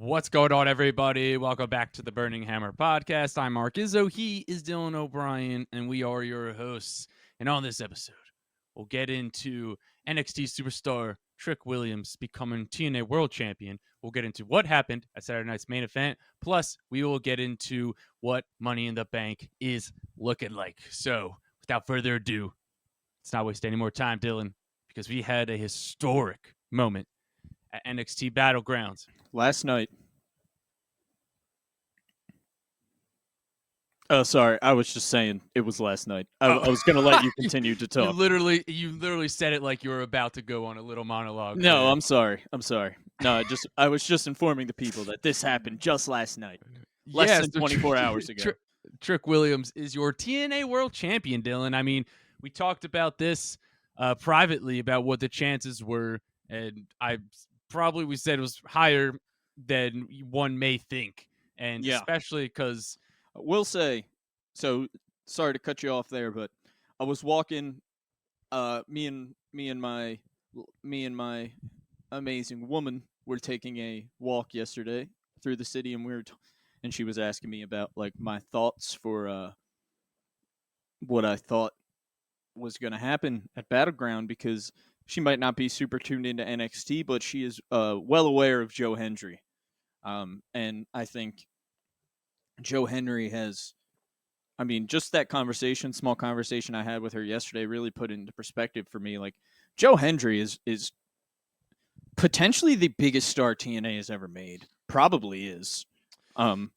What's going on, everybody? Welcome back to the Burning Hammer podcast. I'm Mark Izzo. He is Dylan O'Brien, and we are your hosts. And on this episode, we'll get into NXT superstar Trick Williams becoming TNA World Champion. We'll get into what happened at Saturday night's main event. Plus, we will get into what Money in the Bank is looking like. So, without further ado, let's not waste any more time, Dylan, because we had a historic moment at NXT Battlegrounds. Last night. Oh, sorry. I was just saying it was last night. I was going to let you continue to talk. You literally said it like you were about to go on a little monologue. No, I'm sorry. No, I was just informing the people that this happened just last night. Less than 24 hours ago. Trick Williams is your TNA World Champion, Dylan. I mean, we talked about this privately about what the chances were, and we said it was higher than one may think, and especially because I will say, so sorry to cut you off there, but I was walking. Me and my amazing woman were taking a walk yesterday through the city, and and she was asking me about like my thoughts for what I thought was going to happen at Battleground, because she might not be super tuned into NXT, but she is well aware of Joe Hendry. And I think Joe Hendry has, just that small conversation I had with her yesterday really put it into perspective for me. Like, Joe Hendry is potentially the biggest star TNA has ever made. Probably is. Not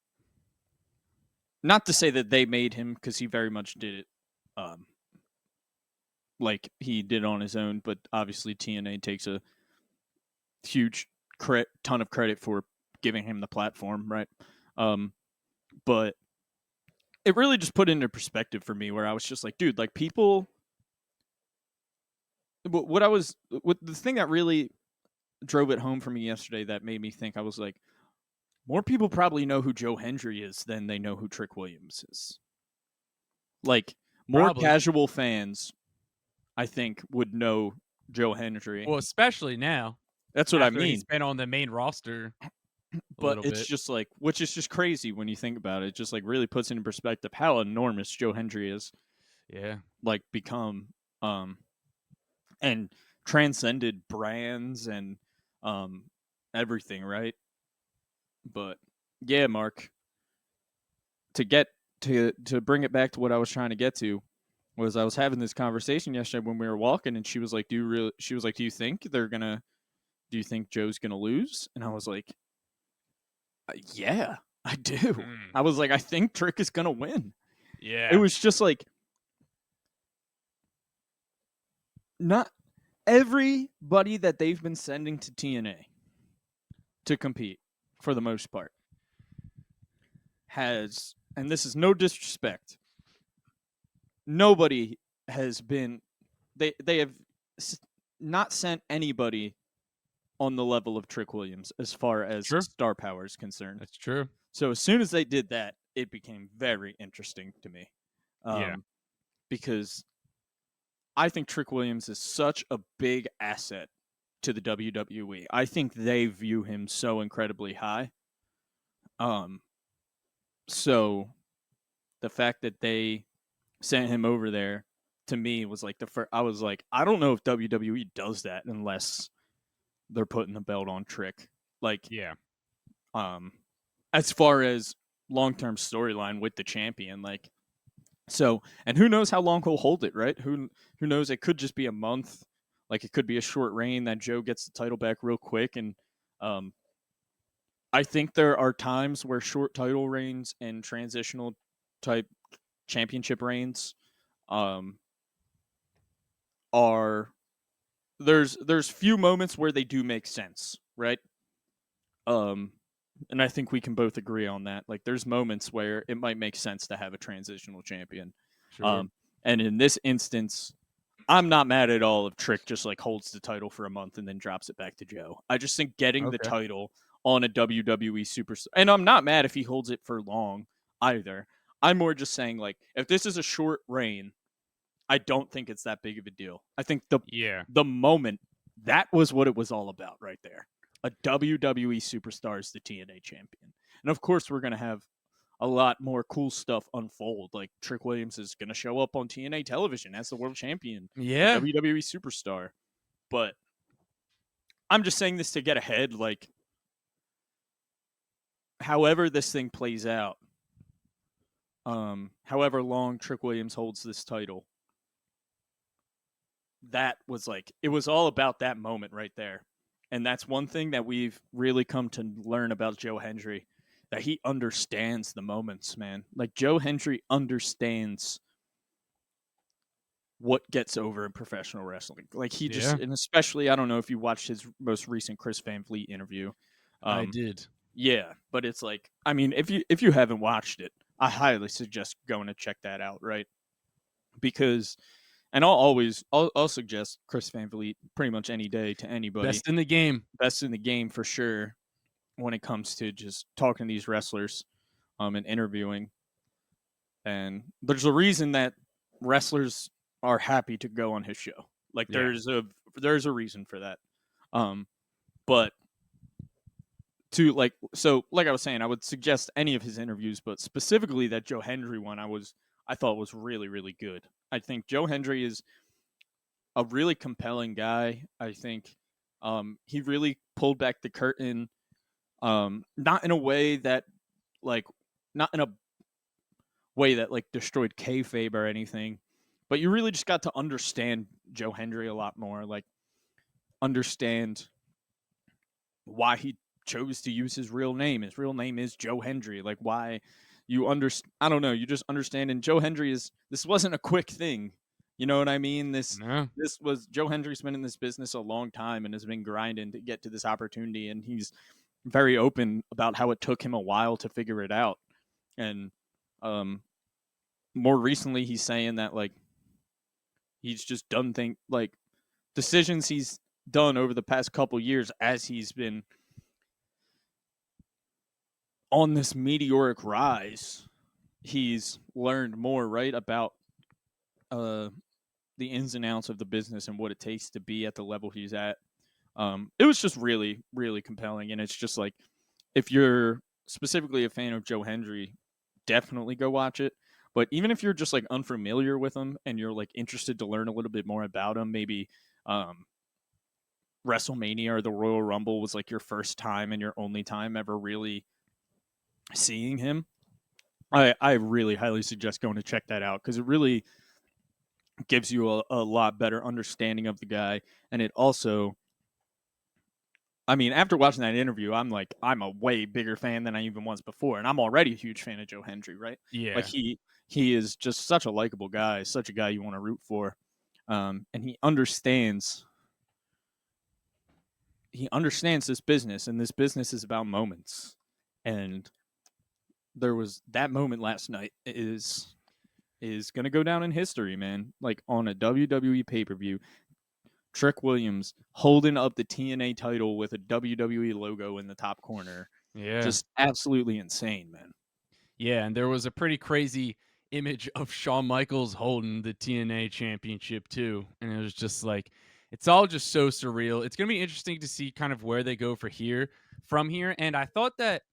to say that they made him, because he very much did it like he did on his own, but obviously TNA takes a huge ton of credit for giving him the platform, right? But it really just put into perspective for me, where I was just like, dude, like people. The thing that really drove it home for me yesterday that made me think, I was like, more people probably know who Joe Hendry is than they know who Trick Williams is. Like, more casual fans, I think, would know Joe Hendry. Well, especially now. That's what I mean. He's been on the main roster. But it's just like, which is just crazy when you think about it. It just like really puts into perspective how enormous Joe Hendry is. Yeah. Like, become and transcended brands and everything, right? But yeah, Mark, to bring it back to what I was trying to get to, was I was having this conversation yesterday when we were walking, and she was like, do you think Joe's gonna lose? And I was like, yeah, I do. I was like, I think Trick is gonna win. Yeah. It was just like, not everybody that they've been sending to TNA to compete, for the most part, has, and this is no disrespect, nobody has been, they have not sent anybody on the level of Trick Williams as far as star power is concerned. That's true. So as soon as they did that, it became very interesting to me. Because I think Trick Williams is such a big asset to the WWE. I think they view him so incredibly high. So the fact that they sent him over there, to me, was like I was like, I don't know if WWE does that unless they're putting the belt on Trick. Like, yeah. As far as long-term storyline with the champion, like, so, and who knows how long he'll hold it, right? Who knows? It could just be a month. Like, it could be a short reign that Joe gets the title back real quick. And I think there are times where short title reigns and transitional type championship reigns are, there's few moments where they do make sense, right? And I think we can both agree on that. Like, there's moments where it might make sense to have a transitional champion. Sure. And in this instance, I'm not mad at all if Trick just like holds the title for a month and then drops it back to Joe. I just think getting the title on a WWE superstar, and I'm not mad if he holds it for long either. I'm more just saying, like, if this is a short reign, I don't think it's that big of a deal. I think the moment, that was what it was all about right there. a WWE superstar is the TNA champion. And of course, we're going to have a lot more cool stuff unfold. Like Trick Williams is going to show up on TNA television as the world champion, a Yeah, WWE superstar. But I'm just saying this to get ahead. Like, however this thing plays out, however long Trick Williams holds this title, that was like, it was all about that moment right there. And that's one thing that we've really come to learn about Joe Hendry, that he understands the moments, man. Like Joe Hendry understands what gets over in professional wrestling. Like he just, yeah, and especially, I don't know if you watched his most recent Chris Van Vliet interview. I Um, did. yeah, but it's like, I mean, if you haven't watched it, I highly suggest going to check that out, right? Because, and I'll suggest Chris Van Vliet pretty much any day to anybody. Best in the game. Best in the game for sure when it comes to just talking to these wrestlers, and interviewing. And there's a reason that wrestlers are happy to go on his show. Like Yeah, there's a reason for that. But to like I was saying, I would suggest any of his interviews, but specifically that Joe Hendry one, I thought was really really good. I think Joe Hendry is a really compelling guy. I think he really pulled back the curtain, not in a way that like not in a way that like destroyed kayfabe or anything, but you really just got to understand Joe Hendry a lot more. Like understand why he chose to use his real name. His real name is Joe Hendry. Like why I don't know, you just understand. And Joe Hendry this wasn't a quick thing. You know what I mean? no, This was Joe Hendry's been in this business a long time and has been grinding to get to this opportunity, and he's very open about how it took him a while to figure it out. And more recently he's saying that like he's just done decisions he's done over the past couple years as he's been on this meteoric rise. He's learned more, right, about uh the ins and outs of the business and what it takes to be at the level he's at. It was just really really compelling, and it's just like if you're specifically a fan of Joe Hendry, definitely go watch it. But even if you're just like unfamiliar with him and you're like interested to learn a little bit more about him, maybe WrestleMania or the Royal Rumble was like your first time and your only time ever really seeing him, I really highly suggest going to check that out because it really gives you a lot better understanding of the guy. And it also, I mean, after watching that interview, I'm a way bigger fan than I even was before, and I'm already a huge fan of Joe Hendry, right? Like yeah, he is just such a likable guy, such a guy you want to root for, and he understands this business, and this business is about moments. And there was that moment last night is gonna go down in history, man. Like on a WWE pay per view, Trick Williams holding up the TNA title with a WWE logo in the top corner. yeah. Just absolutely insane, man. Yeah, and there was a pretty crazy image of Shawn Michaels holding the TNA championship too. And it was just like it's all just so surreal. It's going to be interesting to see kind of where they go from here. And I thought that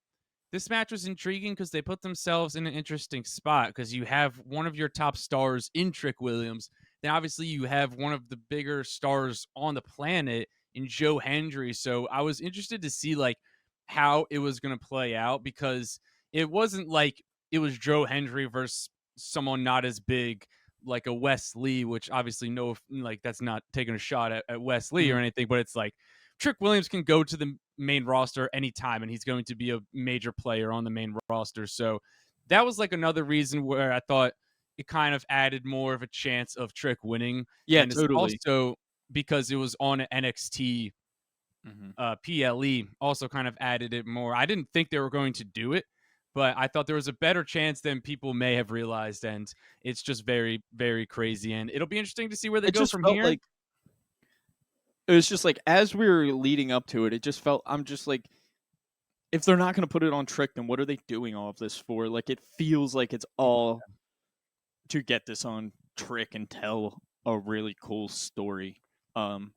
this match was intriguing because they put themselves in an interesting spot because you have one of your top stars in Trick Williams. Then obviously you have one of the bigger stars on the planet in Joe Hendry. So I was interested to see like how it was going to play out because it wasn't like it was Joe Hendry versus someone not as big like a Wes Lee, which obviously no, like that's not taking a shot at Wes Lee or Mhm. anything, but it's like Trick Williams can go to the main roster anytime and he's going to be a major player on the main roster. So that was like another reason where I thought it kind of added more of a chance of Trick winning. Yeah, And it's totally. also because it was on NXT Hmm. PLE also kind of added it more. I didn't think they were going to do it, but I thought there was a better chance than people may have realized. And it's just very, very crazy. And it'll be interesting to see where they It go just from felt here. like it was just like as we were leading up to it, it just felt I'm just like if they're not going to put it on Trick, then what are they doing all of this for? Like it feels like it's all to get this on Trick and tell a really cool story. Um,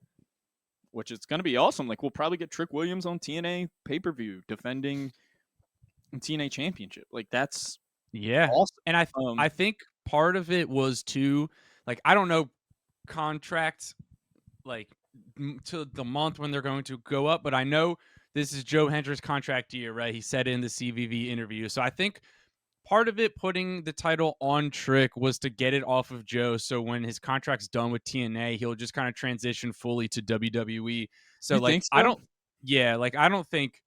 which is going to be awesome. Like we'll probably get Trick Williams on TNA pay-per-view defending TNA championship. Like that's Yeah. awesome. And I think part of it was too, like, I don't know contracts like to the month when they're going to go up, but I know this is Joe Hendry's contract year, right? He said in the CVV interview. So I think part of it putting the title on Trick was to get it off of Joe. So when his contract's done with TNA, he'll just kind of transition fully to WWE. So You like think so? I don't think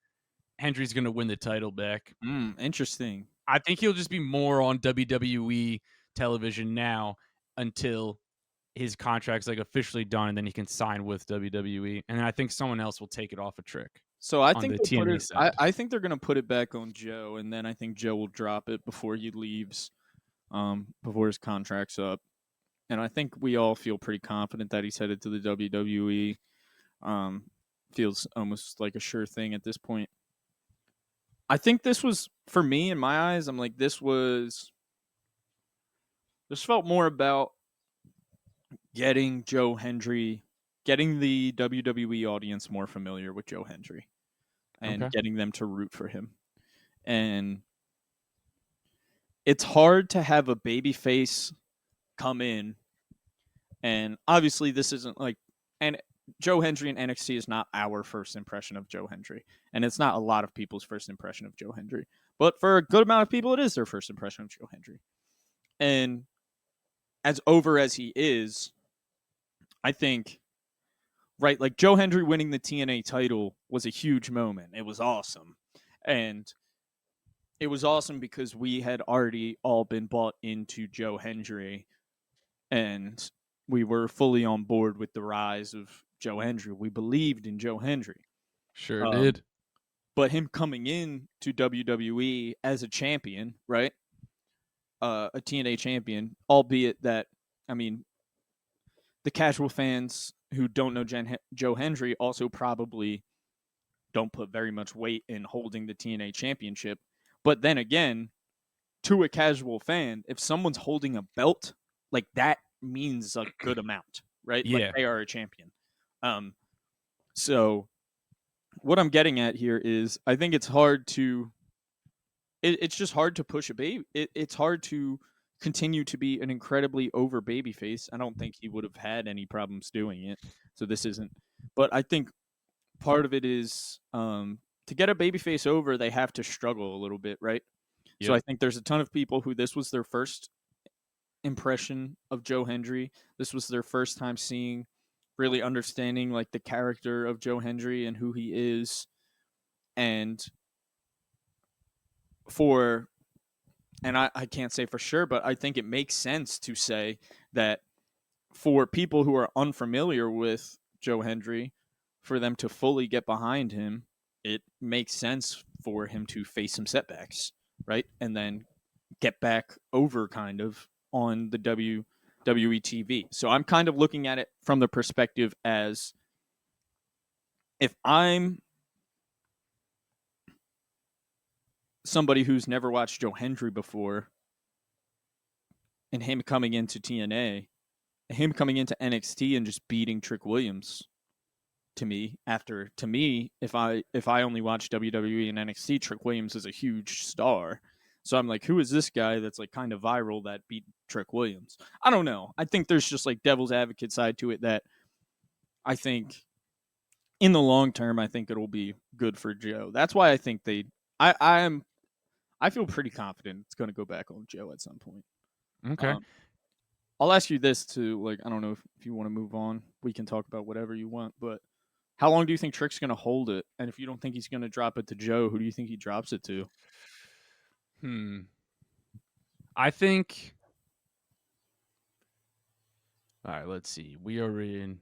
Hendry's gonna win the title back. Interesting. I think he'll just be more on WWE television now until his contract's like officially done, and then he can sign with WWE. And then I think someone else will take it off a Trick So I on think the they'll put TNA it. side. I think they're gonna put it back on Joe, and then I think Joe will drop it before he leaves, before his contract's up. And I think we all feel pretty confident that he's headed to the WWE. Feels almost like a sure thing at this point. I think this was for me in my eyes. I'm like this felt more about getting Joe Hendry, getting the WWE audience more familiar with Joe Hendry, and Okay. getting them to root for him. And it's hard to have a babyface come in, and obviously this isn't like, and Joe Hendry in NXT is not our first impression of Joe Hendry, and it's not a lot of people's first impression of Joe Hendry, but for a good amount of people, it is their first impression of Joe Hendry. And as over as he is, I think, right, like Joe Hendry winning the TNA title was a huge moment. It was awesome. And it was awesome because we had already all been bought into Joe Hendry, and we were fully on board with the rise of Joe Hendry. We believed in Joe Hendry. Sure Um, did. but him coming in to WWE as a champion, right? A TNA champion, albeit that, I mean, the casual fans who don't know Joe Hendry also probably don't put very much weight in holding the TNA championship. But then again, to a casual fan, if someone's holding a belt, like that means a good amount, right? Like Yeah. they are a champion. So what I'm getting at here is I think it's hard to it's just hard to push a baby. It's hard to continue to be an incredibly over baby face. I don't think he would have had any problems doing it. So this isn't, but I think part of it is to get a baby face over, they have to struggle a little bit, right? So Yep. I think there's a ton of people who this was their first impression of Joe Hendry. This was their first time seeing, really understanding like the character of Joe Hendry and who he is. And for, and I can't say for sure, but I think it makes sense to say that for people who are unfamiliar with Joe Hendry, for them to fully get behind him, it makes sense for him to face some setbacks, right? And then get back over kind of on the WWE TV. So I'm kind of looking at it from the perspective as if I'm somebody who's never watched Joe Hendry before and him coming into TNA, him coming into NXT and just beating Trick Williams to me if I only watch WWE and NXT, Trick Williams is a huge star. So I'm like, who is this guy that's like kind of viral that beat Trick Williams? I don't know. I think there's just like devil's advocate side to it that I think in the long term, I think it'll be good for Joe. That's why I think I feel pretty confident it's going to go back on Joe at some point. Okay. Um, I'll ask you this too. Like, I don't know if you want to move on. We can talk about whatever you want, but how long do you think Trick's going to hold it? And if you don't think he's going to drop it to Joe, who do you think he drops it to? I think. All right. Let's see. We are in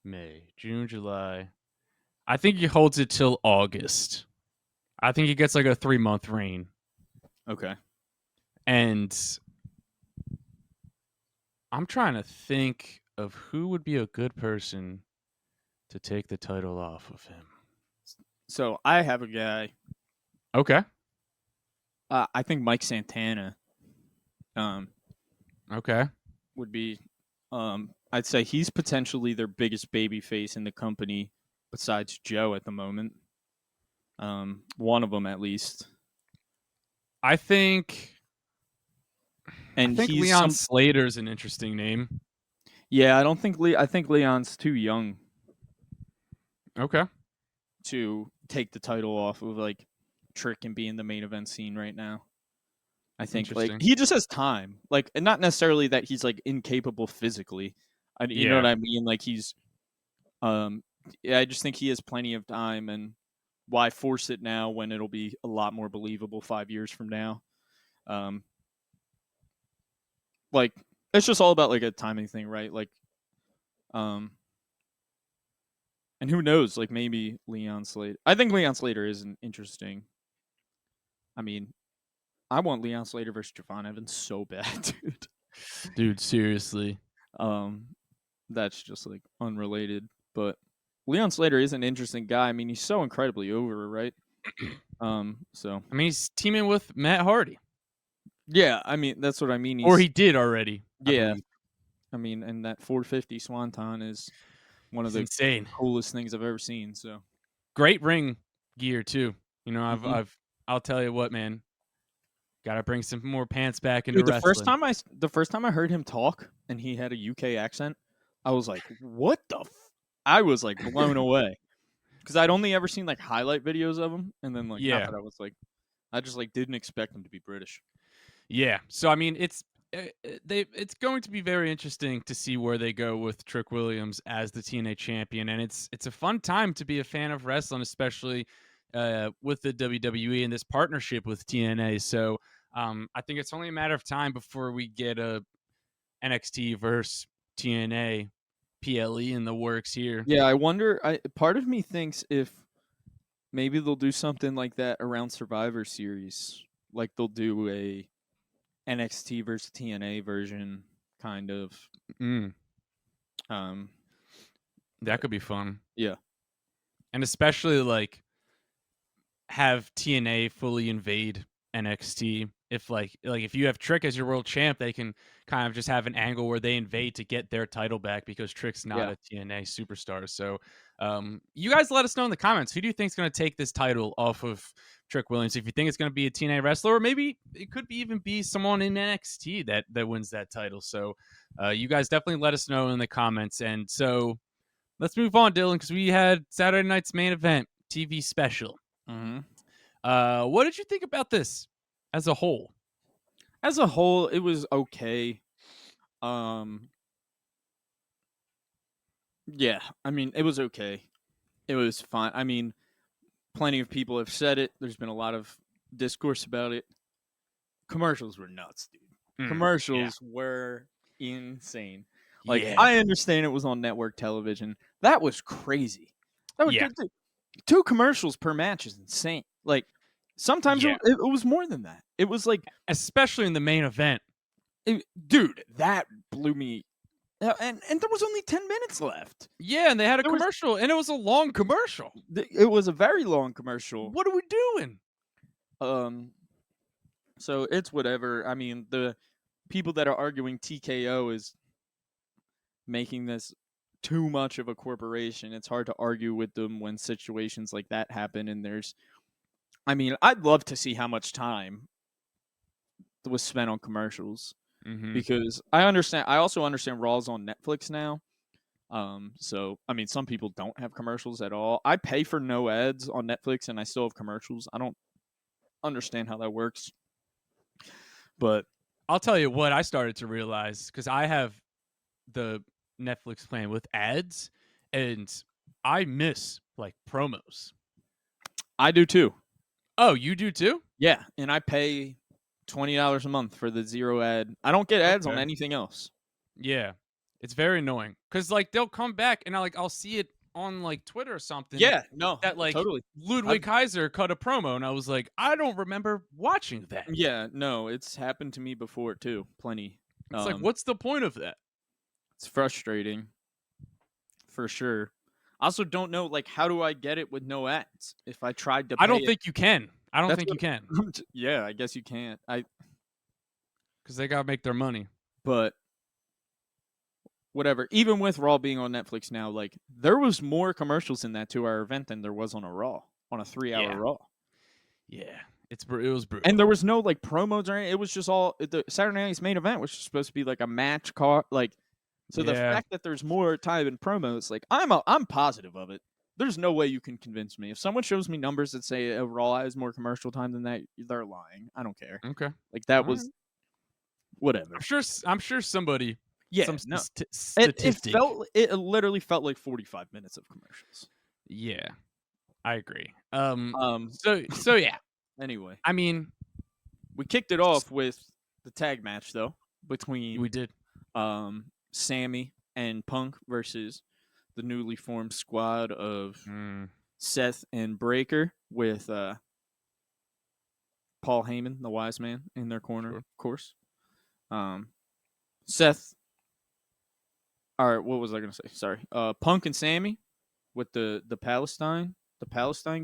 May, June, July. I think he holds it till August. I think he gets like a 3-month reign. Okay. And I'm trying to think of who would be a good person to take the title off of him. So I have a guy. Okay. I think Mike Santana. Okay. Would be. I'd say he's potentially their biggest baby face in the company besides Joe at the moment. One of them at least. I think And he's Leon Slater's an interesting name. Yeah, I don't think I think Leon's too young Okay. to take the title off of like Trick and be in the main event scene right now. I think like Interesting. he just has time, like, and not necessarily that he's like incapable physically. You know Yeah. what I mean? Like yeah, I just think he has plenty of time, and why force it now when it'll be a lot more believable 5 years from now? Um, like it's just all about like a timing thing, right? Like, and who knows? Like maybe Leon Slater. I think Leon Slater is an interesting. I mean, I want Leon Slater versus Javon Evans so bad, dude. Dude, seriously. Um, that's just like unrelated, but Leon Slater is an interesting guy. I mean, he's so incredibly over, right? So I mean, he's teaming with Matt Hardy. yeah, I mean that's what I mean. Or he did already, I Yeah, believe. I mean, and that 450 Swanton is one of He's the insane. coolest things I've ever seen. So Great ring gear too. You know, Mhm. I'll tell you what, man. Gotta bring some more pants back into Dude, wrestling. the first time I heard him talk and he had a UK accent, I was like, "What the?" I was like blown away because I'd only ever seen like highlight videos of him, and then like not Yeah. that I was like, I just like didn't expect him to be British. Yeah. So I mean, it's going to be very interesting to see where they go with Trick Williams as the TNA champion, and it's a fun time to be a fan of wrestling, especially with the WWE and this partnership with TNA. So I think it's only a matter of time before we get a NXT versus TNA PLE in the works here. Yeah, I wonder. Part of me thinks if maybe they'll do something like that around Survivor Series, like they'll do a NXT versus TNA version, kind of. Mm, Um, that but could be fun, yeah, and especially like have TNA fully invade NXT. If like if you have Trick as your world champ, they can kind of just have an angle where they invade to get their title back because Trick's not yeah. a TNA superstar. So you guys let us know in the comments, who do you think is going to take this title off of Trick Williams? If you think it's going to be a TNA wrestler, or maybe it could even be someone in NXT that wins that title. So you guys definitely let us know in the comments. And so let's move on, Dylan, because we had Saturday night's main event TV special. Mm-hmm. What did you think about this as a whole? As a whole, it was okay. Um, yeah, I mean, it was okay. It was fine. I mean, plenty of people have said it. There's been a lot of discourse about it. Commercials were nuts, dude. Yeah. Commercials were insane. Like, Yeah. I understand it was on network television. That was crazy. That was Yeah. dude, 2 commercials per match is insane. Like, sometimes Yeah. it was more than that. It was like, Especially in the main event. dude, that blew me. And there was only 10 minutes left. Yeah, and they had a There was commercial, and it was a long commercial. it was a very long commercial. What are we doing? So it's whatever. I mean, the people that are arguing TKO is making this too much of a corporation. It's hard to argue with them when situations like that happen. And I mean, I'd love to see how much time was spent on commercials Mm-hmm. because I also understand Raw's on Netflix now. So I mean, some people don't have commercials at all. I pay for no ads on Netflix and I still have commercials. I don't understand how that works, but I'll tell you what I started to realize, because I have the Netflix plan with ads, and I miss like promos. I do too. Oh, you do too? Yeah, and I pay $20 a month for the zero ad. I don't get ads on Okay. anything else. Yeah. It's very annoying, because like they'll come back and I'll see it on like Twitter or something Yeah, no, that like totally. Ludwig Kaiser cut a promo, and I was like, I don't remember watching that. Yeah, no, it's happened to me before too, plenty. It's like, what's the point of that? It's frustrating, for sure. I also don't know, like, how do I get it with no ads? If I tried to, I pay don't it, think you can. I don't that's think you can, yeah, I guess you can't. because they gotta make their money. But whatever. Even with Raw being on Netflix now, like there was more commercials in that 2-hour event than there was on a Raw, on a 3-hour Yeah. Raw. Yeah. It was brutal. And there was no like promos or anything. It was just all the Saturday night's main event, which was supposed to be like a match car. Like, so the Yeah. fact that there's more time in promos, like I'm positive of it. There's no way you can convince me. If someone shows me numbers that say Raw has more commercial time than that, they're lying. I don't care. Okay. Like that All was right. whatever. I'm sure somebody Yeah, some no. It statistic. literally felt like 45 minutes of commercials. Yeah. I agree. Um. So yeah. Anyway, I mean, we kicked it off with the tag match though between we did. Sammy and Punk versus the newly formed squad of Seth and Breaker with Paul Heyman, the wise man, in their corner, Sure. of course. Seth. All right, what was I gonna say? Sorry. Punk and Sammy with the Palestine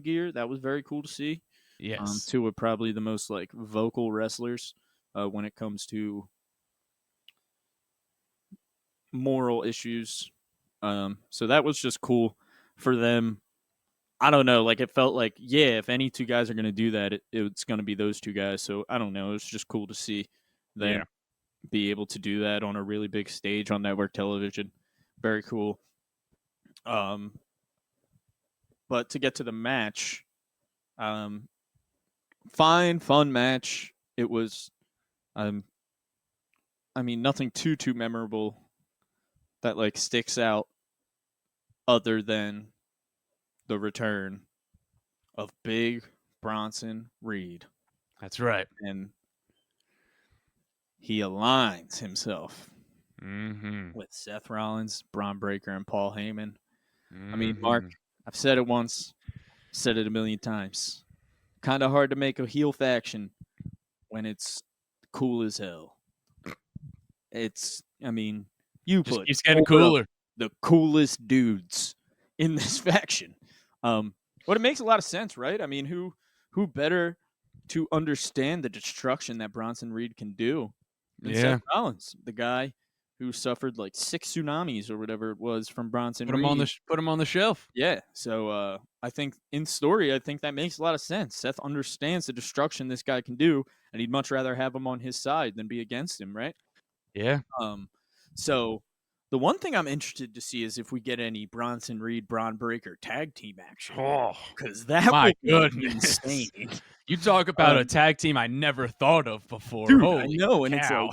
gear. That was very cool to see. Yes. Two of probably the most like vocal wrestlers when it comes to moral issues. So that was just cool for them. I don't know. Like it felt like, yeah, if any two guys are going to do that, it's going to be those two guys. So I don't know. It's just cool to see them be able to do that on a really big stage on network television. Very cool. But to get to the match, fine, fun match. It was, I mean, nothing too memorable that like sticks out other than the return of Big Bronson Reed. That's right. And he aligns himself with Seth Rollins, Braun Breaker, and Paul Heyman. I mean, Mm-hmm. Mark, I've said it once, said it a million times. Kind of hard to make a heel faction when it's cool as hell. It's, I mean, you Just put keeps getting cooler. the coolest dudes in this faction. But it makes a lot of sense, right? I mean, who better to understand the destruction that Bronson Reed can do than Seth Rollins, the guy who suffered like 6 tsunamis or whatever it was from Bronson Reed. Put him on the shelf. Yeah, so I think in story, I think that makes a lot of sense. Seth understands the destruction this guy can do, and he'd much rather have him on his side than be against him, right? Yeah. So the one thing I'm interested to see is if we get any Bronson Reed, Braun Breaker tag team action. Oh, because that my would be goodness. insane. You talk about a tag team I never thought of before. Dude, Holy I know, and cow.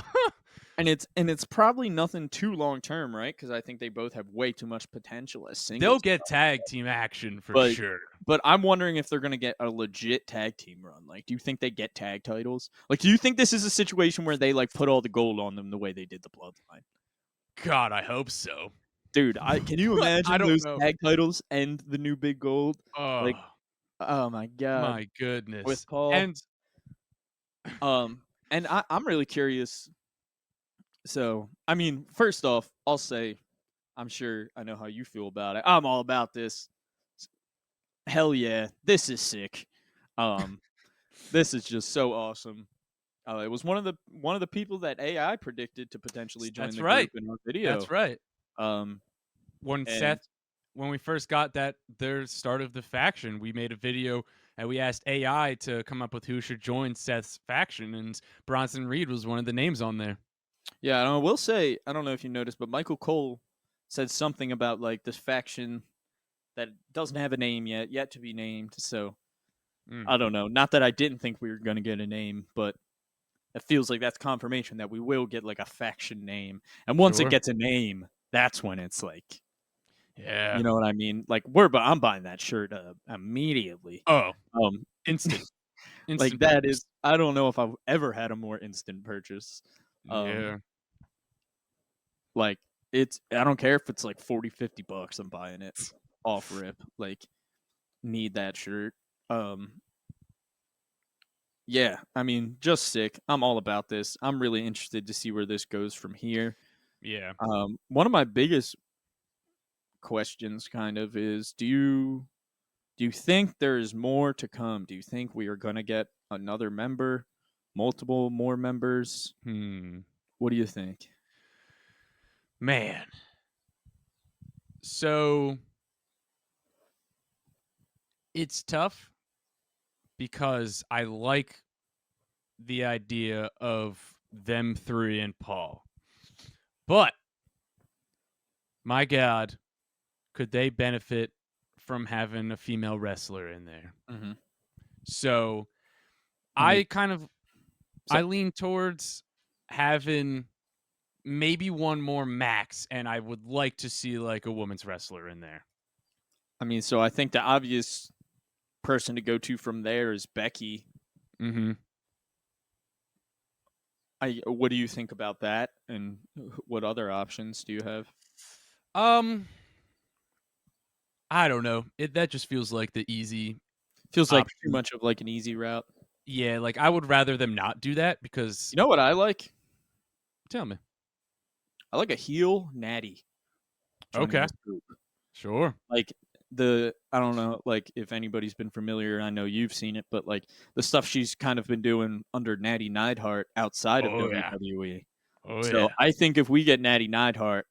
it's like, it's probably nothing too long term, right? Because I think they both have way too much potential as singles. They'll get tag team action for sure. But I'm wondering if they're going to get a legit tag team run. Like, do you think they get tag titles? Like, do you think this is a situation where they like put all the gold on them the way they did the Bloodline? God, I hope so. Dude, can you imagine those tag titles and the new big gold? Oh, like, oh my god, my goodness. With Paul, and I'm really curious. So, I mean, first off, I'll say, I'm sure I know how you feel about it. I'm all about this. Hell yeah, this is sick. This is just so awesome. It was one of the people that AI predicted to potentially join the group in our video. That's right. When we first got their start of the faction, we made a video and we asked AI to come up with who should join Seth's faction, and Bronson Reed was one of the names on there. Yeah, and I will say, I don't know if you noticed, but Michael Cole said something about like this faction that doesn't have a name yet to be named. So I don't know. Not that I didn't think we were going to get a name, but it feels like that's confirmation that we will get like a faction name. And once it gets a name, that's when it's like, yeah, you know what I mean? Like I'm buying that shirt immediately. Oh, instant. Like that purchase. Is, I don't know if I've ever had a more instant purchase. Yeah. Like I don't care if it's like $40-$50, I'm buying it off rip. Like, need that shirt. Yeah, I mean, just sick. I'm all about this. I'm really interested to see where this goes from here. Yeah. One of my biggest questions kind of is, do you think there's more to come? Do you think we are going to get another member, multiple more members? What do you think? Man, So it's tough because I like the idea of them three and Paul. But my God, could they benefit from having a female wrestler in there? Mm-hmm. So I mean, I so, lean towards having maybe one more max, and I would like to see like a women's wrestler in there. so I think the obvious person to go to from there is Becky. Mm-hmm. What do you think about that? And what other options do you have? Um, I don't know. That just feels like the easy Feels like too option. much of like an easy route. Yeah, like I would rather them not do that because You know what I like? tell me. I like a heel natty joining Okay. this group. Sure. Like I don't know, like if anybody's been familiar, I know you've seen it, but like the stuff she's kind of been doing under Natty Neidhart outside of Oh yeah. WWE. Oh So yeah. I think if we get Natty Neidhart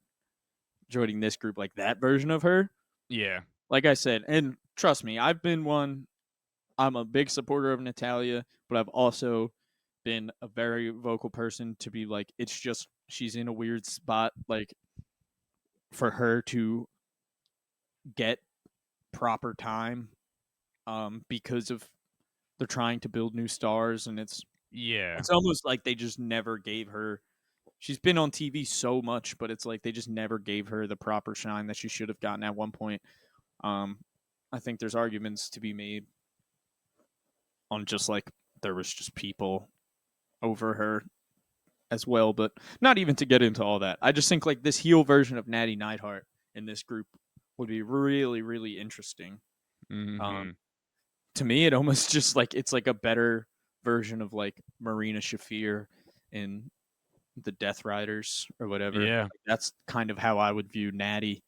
joining this group, like that version of her, Yeah. like I said, and trust me, I'm a big supporter of Natalia, but I've also been a very vocal person to be like, it's just she's in a weird spot, like for her to get proper time, because of they're trying to build new stars, and Yeah. it's almost like they just never gave her. She's been on TV so much, but it's like they just never gave her the proper shine that she should have gotten at one point. Um, I think there's arguments to be made on just like there was just people over her as well, but not even to get into all that. I just think like this heel version of Natty Neidhart in this group would be really, really interesting. Mm-hmm. To me, it almost just like it's like a better version of like Marina Shafir in the Death Riders or whatever. Yeah. Like, that's kind of how I would view Natty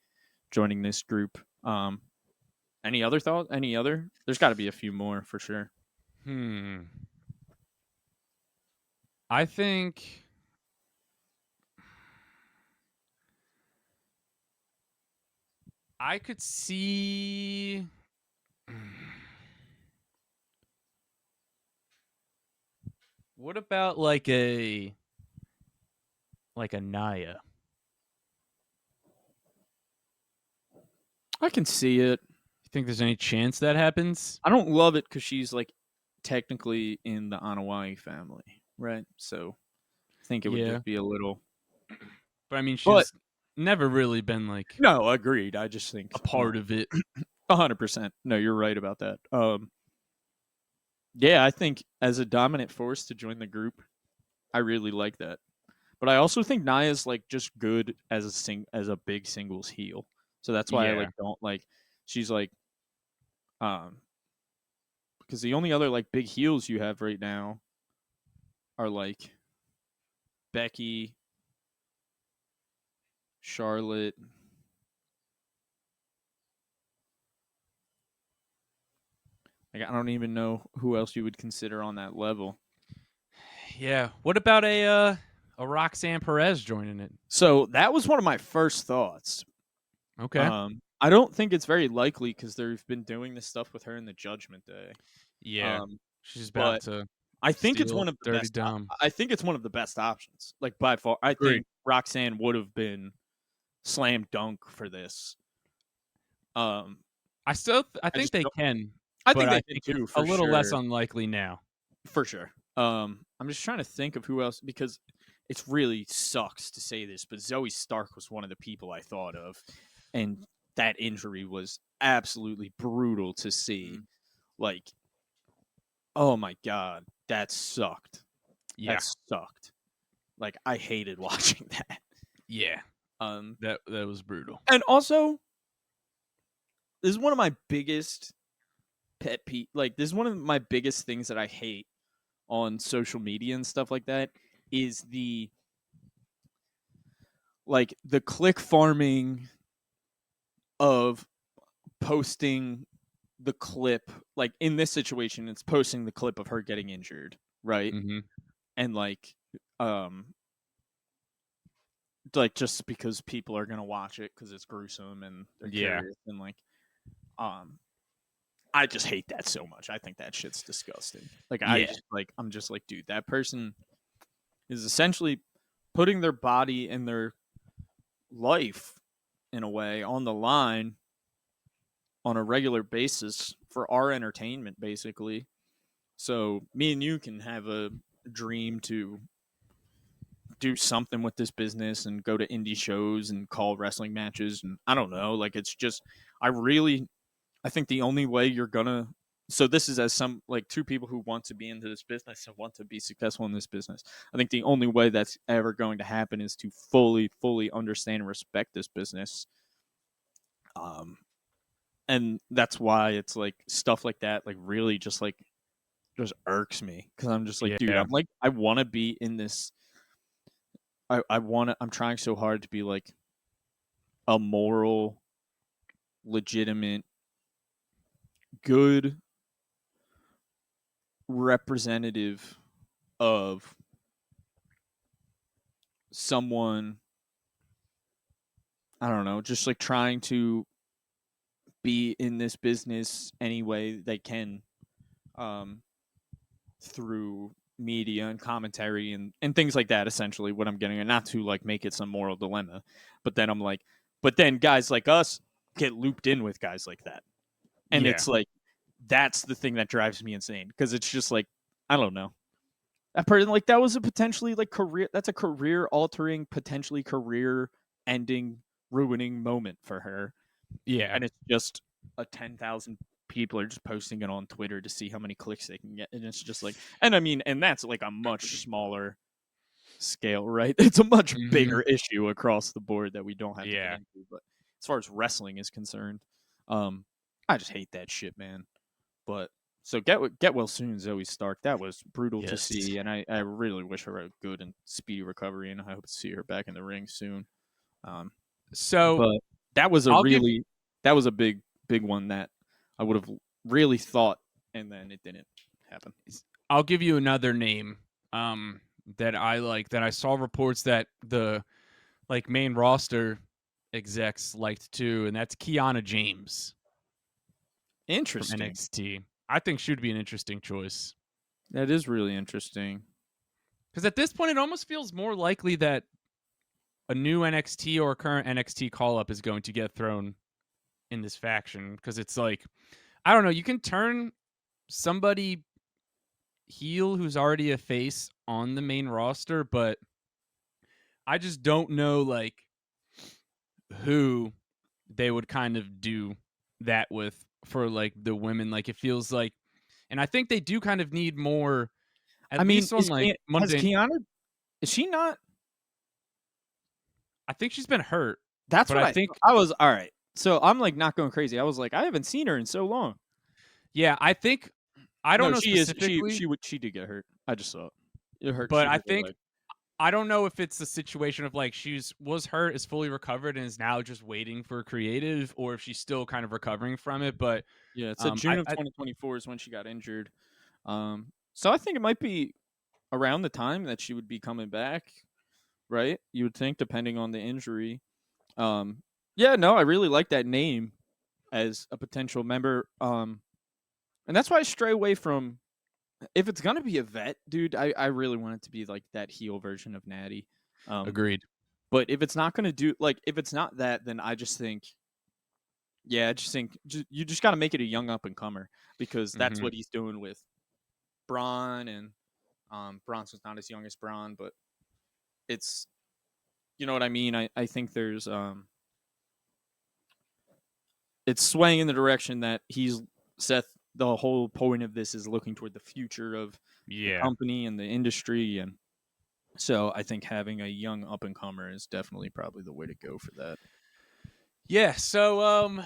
joining this group. Any other thought? Any other? There's got to be a few more for sure. Hmm. I think I could see. What about like a Naya? I can see it. You think there's any chance that happens? I don't love it because she's like technically in the Anawai family, right? So I think it would Yeah. just be a little. But I mean, But she's never really been like no, agreed. I just think a part of it. 100%. No, you're right about that. Yeah, I think as a dominant force to join the group, I really like that. But I also think Naya's like just good as as a big singles heel. So that's why I Yeah. like don't like she's like um because the only other like big heels you have right now are like Becky, Charlotte. Like I don't even know who else you would consider on that level. Yeah. What about a Roxanne Perez joining it? So that was one of my first thoughts. Okay. I don't think it's very likely because they've been doing this stuff with her in the Judgment Day. Yeah. Um, She's about but to I think it's steal one of the Dirty best. Dom. I think it's one of the best options. Like by far, I Agreed. think Roxanne would have been slam dunk for this. Um, I I think just they don't, can, I but think I they can think it's too a for little less sure. unlikely now. For sure. I'm just trying to think of who else because it's really sucks to say this, but Zoe Stark was one of the people I thought of, and that injury was absolutely brutal to see. Mhm. Like, oh my god, that sucked. Yeah. That sucked. Like, I hated watching that. Yeah. Um, That was brutal. and also, this is one of my biggest pet peeve. Like, this is one of my biggest things that I hate on social media and stuff like that is the click farming of posting the clip. Like in this situation, it's posting the clip of her getting injured, right? Hmm. And like um like just because people are gonna watch it because it's gruesome and they're Yeah. curious and like, I just hate that so much. I think that shit's disgusting. Like Yeah. I'm just like, dude, that person is essentially putting their body and their life in a way on the line on a regular basis for our entertainment, basically. So me and you can have a dream to do something with this business and go to indie shows and call wrestling matches, and I don't know, like it's just I really I think the only way you're gonna, so this is as some like two people who want to be into this business and want to be successful in this business. I think the only way that's ever going to happen is to fully understand and respect this business. Um and that's why it's like stuff like that like really just irks me because I'm just like, dude, Yeah. I want to be in this. I want to. I'm trying so hard to be like a moral, legitimate, good representative of someone. I don't know, just like trying to be in this business any way they can, um, through media and commentary and things like that. Essentially, what I'm getting, and not to like make it some moral dilemma, but then I'm like, but then guys like us get looped in with guys like that, and Yeah. it's like that's the thing that drives me insane because it's just like I don't know. That person like that was a potentially like career. That's a career altering, potentially career ending, ruining moment for her, Yeah. and it's just a 10,000 people are just posting it on Twitter to see how many clicks they can get, and it's just like, and I mean, and that's like a much smaller scale, right? It's a much Hmm. bigger issue across the board that we don't have to get Yeah. into. But as far as wrestling is concerned, um, I just hate that shit, man. But so get well soon, Zoe Stark. That was brutal to Yes. see, and I really wish her a good and speedy recovery, and I hope to see her back in the ring soon. Um, So but that was a I'll give really that was a big one that I would have really thought, and then it didn't happen. I'll give you another name that I like that I saw reports that the like main roster execs liked too, and that's Kiana James from Interesting. NXT. I think she would be an interesting choice. That is really interesting. Because at this point, it almost feels more likely that a new NXT or a current NXT call up is going to get thrown in this faction. Because it's like, I don't know, you can turn somebody heel who's already a face on the main roster, but I just don't know like who they would kind of do that with for like the women. Like it feels like, and I think they do kind of need more, I at mean, least on like has Monday. Kiana? Is she not? I think she's been hurt, That's but what I think I was. All right. So I'm like not going crazy. I was like, I haven't seen her in so long. yeah, I think I don't No, know she is. specifically, She did get hurt. I just saw it. It hurt. but She I hurt her think leg. I don't know if it's the situation of like was hurt, is fully recovered, and is now just waiting for creative, or if she's still kind of recovering from it. But Yeah, it said June of I 2024 is when she got injured. So I think it might be around the time that she would be coming back, right? You would think, depending on the injury. Yeah, no, I really like that name as a potential member. And that's why I stray away from if it's gonna be a vet, dude. I really want it to be like that heel version of Natty. Um, agreed. but if it's not gonna do like if it's not that, then I just think yeah, I just think you just got to make it a young up and comer because that's Hmm. what he's doing with Braun and Bronson's not as young as Braun, but it's you know what I mean. I think there's it's swaying in the direction that he's Seth. The whole point of this is looking toward the future of the Yeah, company and the industry, and so I think having a young up and comer is definitely probably the way to go for that. yeah. So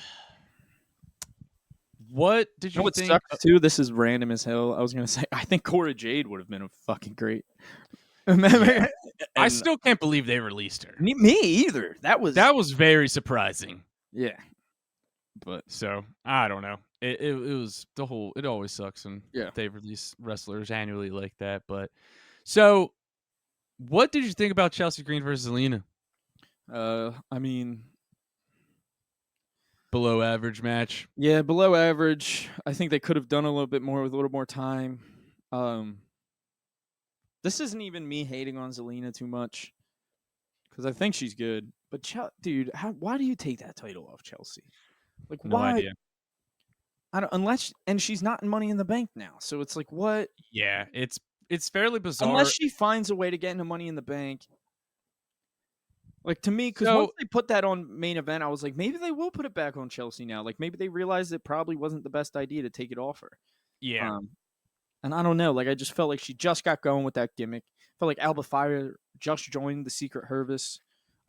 what did You know you what think? sucks too? This is random as hell. I was gonna say I think Cora Jade would have been a fucking great. Yeah, I And still can't believe they released her. me either. That was very surprising. Yeah, but So I don't know. It was the whole. It always sucks when yeah. they release wrestlers annually like that. But so, what did you think about Chelsea Green versus Zelina? I mean, Below average match. yeah, below average. I think they could have done a little bit more with a little more time. Um, this isn't even me hating on Zelina too much because I think she's good. But dude, why do you take that title off Chelsea? Like, No why? idea. I don't unless and she's not in Money in the Bank now, so it's like what? Yeah, it's fairly Unless bizarre. she finds a way to get into Money in the Bank. Like to me, because once So they put that on main event, I was like, maybe they will put it back on Chelsea now. Like maybe they realized it probably wasn't the best idea to take it off her. yeah, Um, and I don't know. Like I just felt like she just got going with that gimmick. Felt like Alba Fire just joined the Secret Service.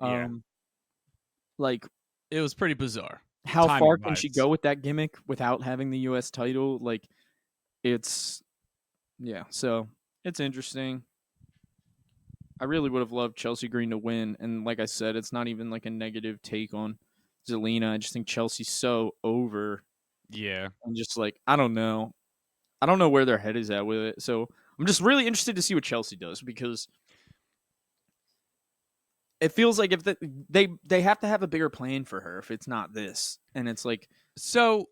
yeah, Um, like it was pretty bizarre, how timing far can she wise. go with that gimmick without having the U.S. title? Like it's yeah. So it's interesting. I really would have loved Chelsea Green to win, and like I said, it's not even like a negative take on Zelina. I just think Chelsea's so over, Yeah. and just like I don't know, where their head is at with it. So I'm just really interested to see what Chelsea does because it feels like if they have to have a bigger plan for her if it's not this, and it's like So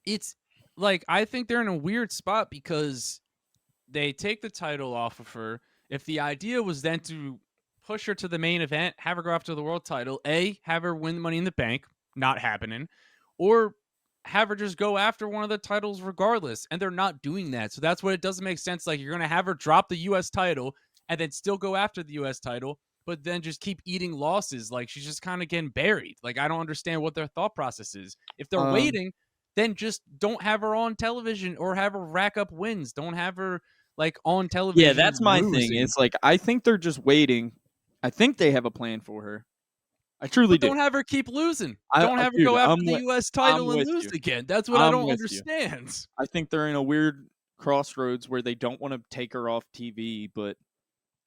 it's like I think they're in a weird spot because they take the title off of her. If the idea was then to push her to the main event, have her go after the world title, have her win Money in the Bank, not happening, or have her just go after one of the titles regardless. And they're not doing that. So that's what it doesn't make sense. Like you're going to have her drop the US title and then still go after the US title, but then just keep eating losses. Like she's just kind of getting buried. Like I don't understand what their thought process is. If they're um waiting, then just don't have her on television or have her rack up wins. Don't have her like on yeah, television that's my thing. losing, It's like I think they're just waiting. I think they have a plan for her. I truly but do. don't have her keep losing. Don't have her Dude, go after the US I'm title and with lose you. again. That's what I I'm don't with you. understand. I think they're in a weird crossroads where they don't want to take her off TV, but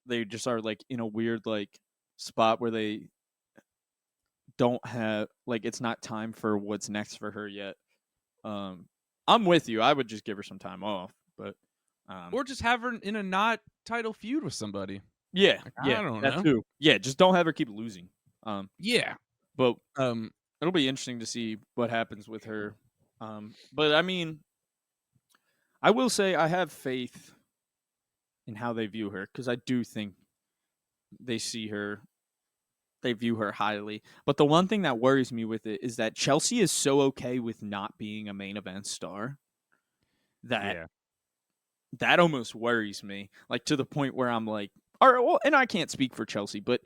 they just are like in a weird like spot where they don't have like it's not time for what's next for her yet. Um, I'm with you. I would just give her some time off, but Or just have her in a not title feud with somebody. yeah, Like yeah, I don't that know. too. Yeah, just don't have her keep losing. Yeah. But Um it'll be interesting to see what happens with her. But I mean, I will say I have faith in how they view her because I do think they see her, they view her highly. But the one thing that worries me with it is that Chelsea is so okay with not being a main event star that yeah. that almost worries me. Like to the point where I'm like, all right, well, and I can't speak for Chelsea, but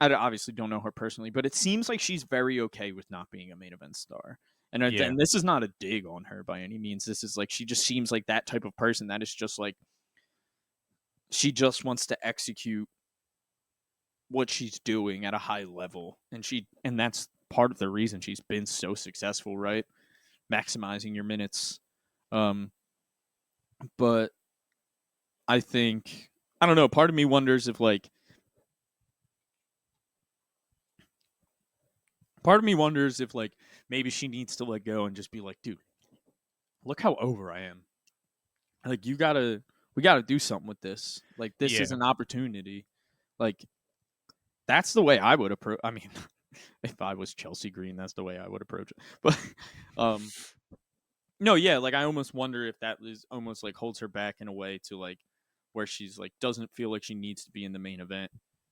obviously don't know her personally, but it seems like she's very okay with not being a main event star. Yeah. And this is not a dig on her by any means. This is like she just seems like that type of person that is just like she just wants to execute what she's doing at a high level, and that's part of the reason she's been so successful, right? Maximizing your minutes. Um, but I think I don't know. Part of me wonders if like maybe she needs to let go and just be like, dude, look how over I am. Like we gotta do something with this. Like this is Yeah. an opportunity. Like that's the way I would approach. I mean, if I was Chelsea Green, that's the way I would approach it. But um, no, yeah, like I almost wonder if that is almost like holds her back in a way to like where she's like doesn't feel like she needs to be in the main event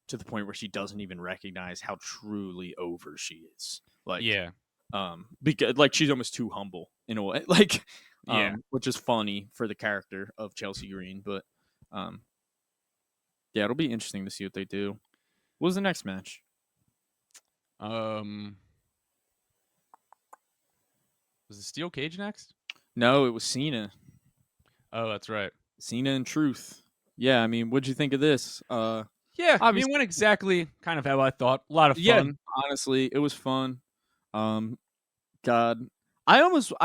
to the point where she doesn't even recognize how truly over she is. Like Yeah. because like she's almost too humble in a way. Like Yeah. which is funny for the character of Chelsea Green, but um yeah, it'll be interesting to see what they do. What was the next match? Um was the steel cage next? No, it was Cena. Oh, that's right. Cena and Truth. Yeah, I mean, what'd you think of this? Yeah, I mean, Obviously, went exactly kind of how I thought. A lot of yeah, fun. honestly, it was fun. Um, God, I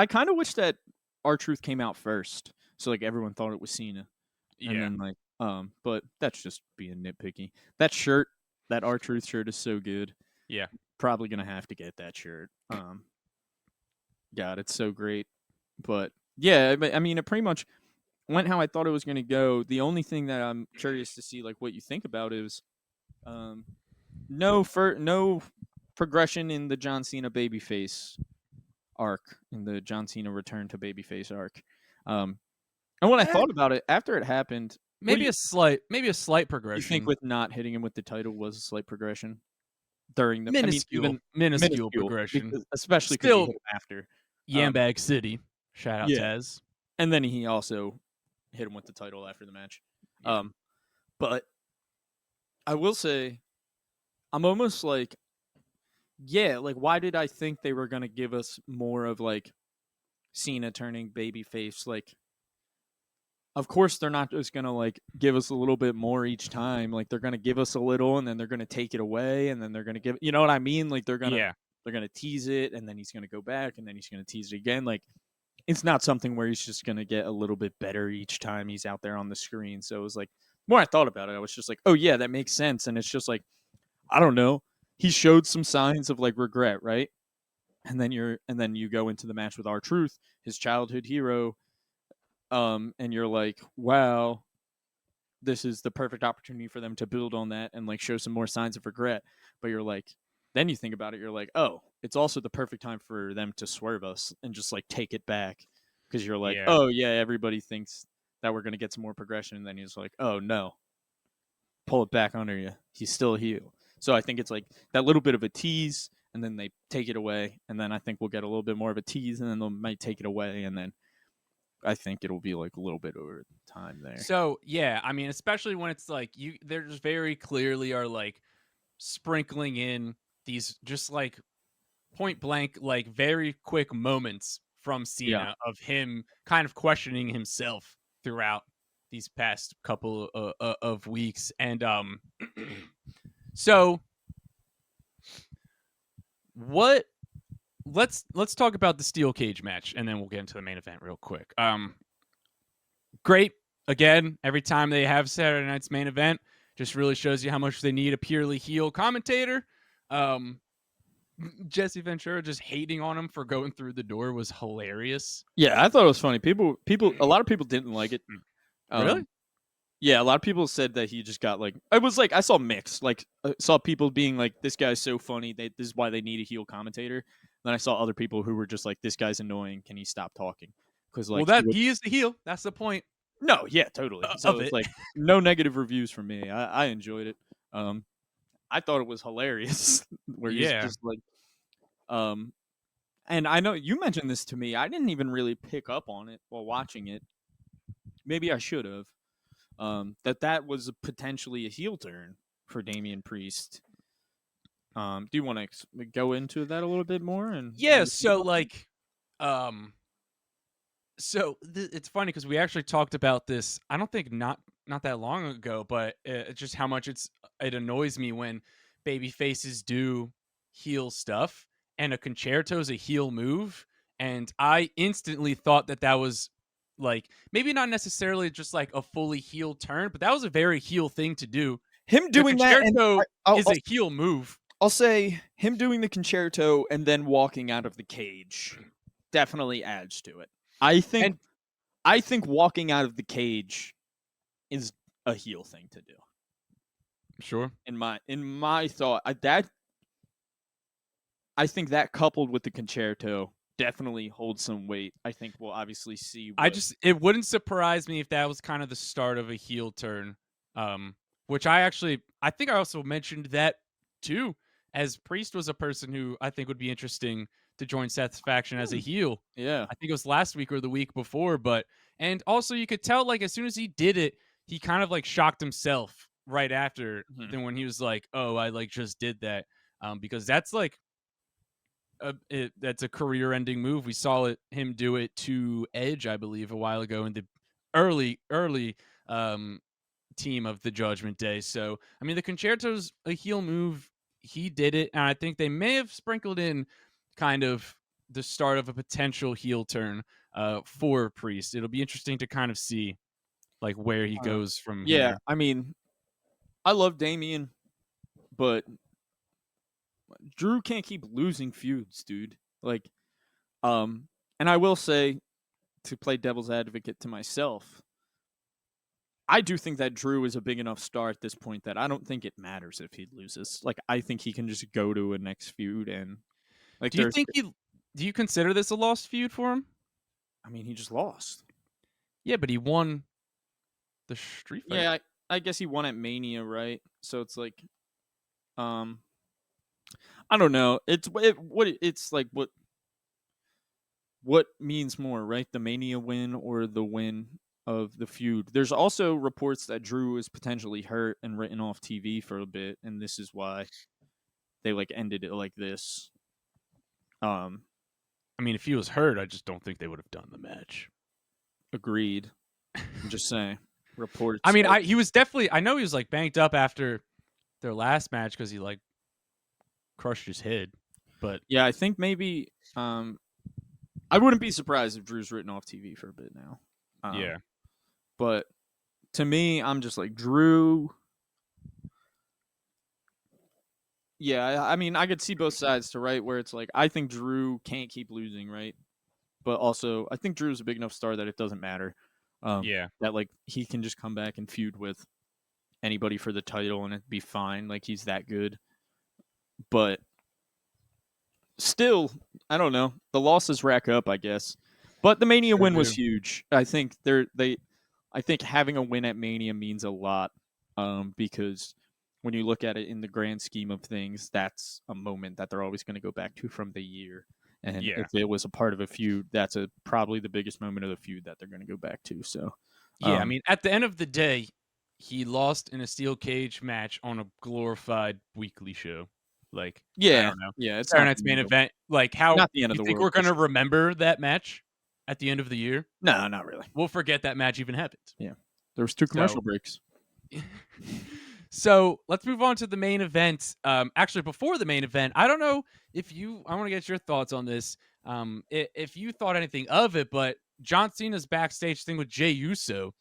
kind of wish that our Truth came out first, so like everyone thought it was Cena, and Yeah. then like, but that's just being nitpicky. That shirt, that our Truth shirt is so good. Yeah. Probably gonna have to get that shirt. God, it's so great. But yeah, I mean, it pretty much went how I thought it was gonna go. The only thing that I'm curious to see, like, what you think about is, um, no progression in the John Cena babyface arc, in the John Cena return to babyface arc. And when I Eh, thought about it after it happened, what do maybe a slight you think progression. with not hitting him with the title was a slight progression during the? I mean, Minuscule, even minuscule minuscule, progression. because especially because he Still hit him after. Um, Yambag City. Shout out yeah, Taz. and then he also hit him with the title after the match. Yeah. But I will say, I'm almost like, yeah, like why did I think they were gonna give us more of like Cena turning babyface? Like, of course they're not just gonna like give us a little bit more each time. Like they're gonna give us a little and then they're gonna take it away and then they're gonna give, you know what I mean? Like Yeah. they're gonna tease it and then he's gonna go back and then he's gonna tease it again. Like it's not something where he's just gonna get a little bit better each time he's out there on the screen. So it was like, the more I thought about it, I was just like, oh yeah, that makes sense. And it's just like, I don't know. He showed some signs of like regret, right? And then you go into the match with our truth, his childhood hero, and you're like, wow, this is the perfect opportunity for them to build on that and like show some more signs of regret. But you're like, then you think about it, you're like, oh, it's also the perfect time for them to swerve us and just like take it back, because you're like, Yeah. oh yeah, everybody thinks that we're gonna get some more progression, and then he's like, oh no, pull it back under you. He's still a heel. So I think it's like that little bit of a tease, and then they take it away, and then I think we'll get a little bit more of a tease, and then they might take it away, and then I think it'll be like a little bit over time there. So yeah, I mean, especially when it's like there's very clearly are like sprinkling in these just like point blank, like very quick moments from Yeah. Cena of him kind of questioning himself throughout these past couple of weeks. And so what? Let's talk about the steel cage match, and then we'll get into the main event real quick. Great. Again, every time they have Saturday night's main event, just really shows you how much they need a purely heel commentator. Um, Jesse Ventura just hating on him for going through the door was hilarious. Yeah, I thought it was funny. A lot of people didn't like it. Really? Um, yeah, a lot of people said that he just got like, I was like, I saw mixed. Like, I saw people being like, this guy's so funny. This is why they need a heel commentator. Then I saw other people who were just like, this guy's annoying. Can he stop talking? Because Well, like he that would. he is the heel. That's the point No, yeah, totally. So of it's it. like no negative reviews from me. I enjoyed it. Um, I thought it was hilarious where he's Yeah. just like, um, and I know you mentioned this to me. I didn't even really pick up on it while watching it. Maybe I should have. That was potentially a heel turn for Damian Priest. Do you want to go into that a little bit more and what Yeah. you think So about that? like, it's funny because we actually talked about this. I don't think not that long ago, but just how much it annoys me when baby faces do heel stuff, and a concerto is a heel move, and I instantly thought that was like maybe not necessarily just like a fully heel turn, but that was a very heel thing to do. Him The doing that, and concerto I'll, is I'll a heel move. I'll say him doing the concerto and then walking out of the cage definitely adds to it. I think And I think walking out of the cage is a heel thing to do. sure. In my thought, that I think that coupled with the concerto definitely holds some weight. I think we'll obviously see I what. just it wouldn't surprise me if that was kind of the start of a heel turn. Which I think I also mentioned that too, as Priest was a person who I think would be interesting to join Seth's faction as a Hmm, heel. yeah. I think it was last week or the week before, but and also you could tell like as soon as he did it, he kind of like shocked himself right after Mhm. then when he was like, "Oh, I like just did that." Because that's like that's a career-ending move. We saw him do it to Edge, I believe, a while ago in the early um, team of the Judgment Day. So, I mean, the concerto's a heel move. He did it, and I think they may have sprinkled in kind of the start of a potential heel turn for Priest. It'll be interesting to kind of see like where he Uh, goes from yeah, here. I mean, I love Damien, but Drew can't keep losing feuds, dude. Like, um, and I will say, to play devil's advocate to myself, I do think that Drew is a big enough star at this point that I don't think it matters if he loses. Like, I think he can just go to a next feud and like Do you there's. think do you consider this a lost feud for him? I mean, he just lost. Yeah, but he won the street fight. Yeah, I guess he won at Mania, right? So it's like, um, I don't know. It's like what means more, right? The Mania win or the win of the feud. There's also reports that Drew is potentially hurt and written off TV for a bit, and this is why they like ended it like this. I mean, if he was hurt, I just don't think they would have done the match. Agreed. I'm just saying. Reports. I mean, he was definitely. I know he was like banked up after their last match because he like crushed his head. But yeah, I think maybe. I wouldn't be surprised if Drew's written off TV for a bit now. Yeah. But to me, I'm just like Drew. Yeah, I mean, I could see both sides to right where it's like I think Drew can't keep losing, right? But also, I think Drew's a big enough star that it doesn't matter. Yeah. That like he can just come back and feud with anybody for the title and it'd be fine. Like he's that good. But still, I don't know. The losses rack up, I guess. But the Mania Sure win was do. huge. I think I think having a win at Mania means a lot. Because when you look at it in the grand scheme of things, that's a moment that they're always going to go back to from the year. And Yeah. if it was a part of a feud, that's probably the biggest moment of the feud that they're going to go back to. So, Yeah, I mean, at the end of the day, he lost in a steel cage match on a glorified weekly show. Like, I yeah, don't know. yeah, it's Saturday not Night's the main end of, event. Like, how not the end of you the think world. we're gonna remember that match at the end of the year? No, not really. We'll forget that match even happened. Yeah, there was 2 commercial breaks. So let's move on to the main event. Actually, before the main event, I don't know if I want to get your thoughts on this. If you thought anything of it, but John Cena's backstage thing with Jey Uso,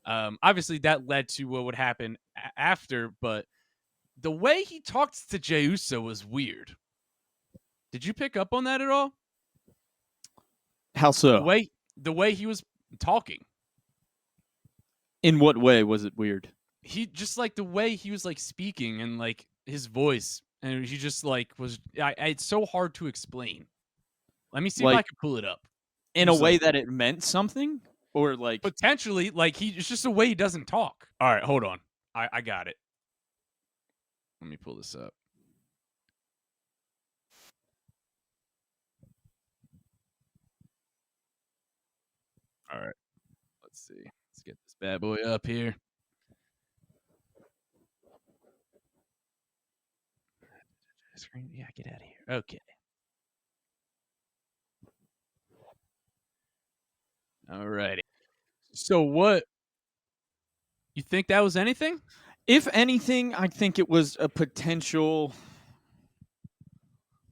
obviously that led to what would happen after. But the way he talked to Jey Uso was weird. Did you pick up on that at all? How so? The way he was talking. In what way was it weird? He just like the way he was like speaking and like his voice, and he just like was. It's so hard to explain. Let me see if I Like can pull it up. in He a was way like, that it meant something, or like potentially, like it's just the way he doesn't talk. All right, hold on. I got it. Let me pull this up. All right, let's see. Let's get this bad boy up here. Screen, yeah, get out of here. Okay. All righty. So what? You think that was anything? if anything, I think it was a potential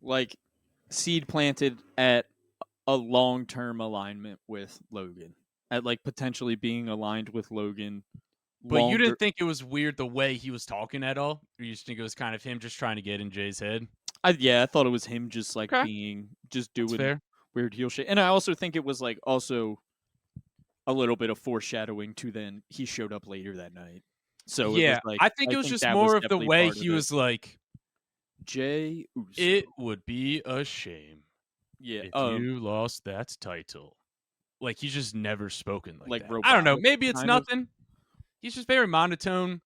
like seed planted at a long-term alignment with Logan. At like potentially being aligned with Logan But you longer. didn't think it was weird the way he was talking at all? Or you just think it was kind of him just trying to get in Jay's head? I thought it was him just like Okay, being just that's doing fair. weird heel shit. And I also think it was like also a little bit of foreshadowing to then he showed up later that night. So it was Yeah, like I think I it was think just that was more of the definitely way part of he it. was like, Jey Uso. it would be a shame Yeah. if you lost that title. Like he's just never spoken like that. I don't know. robotic, Maybe it's kind of. nothing. He's just very monotone.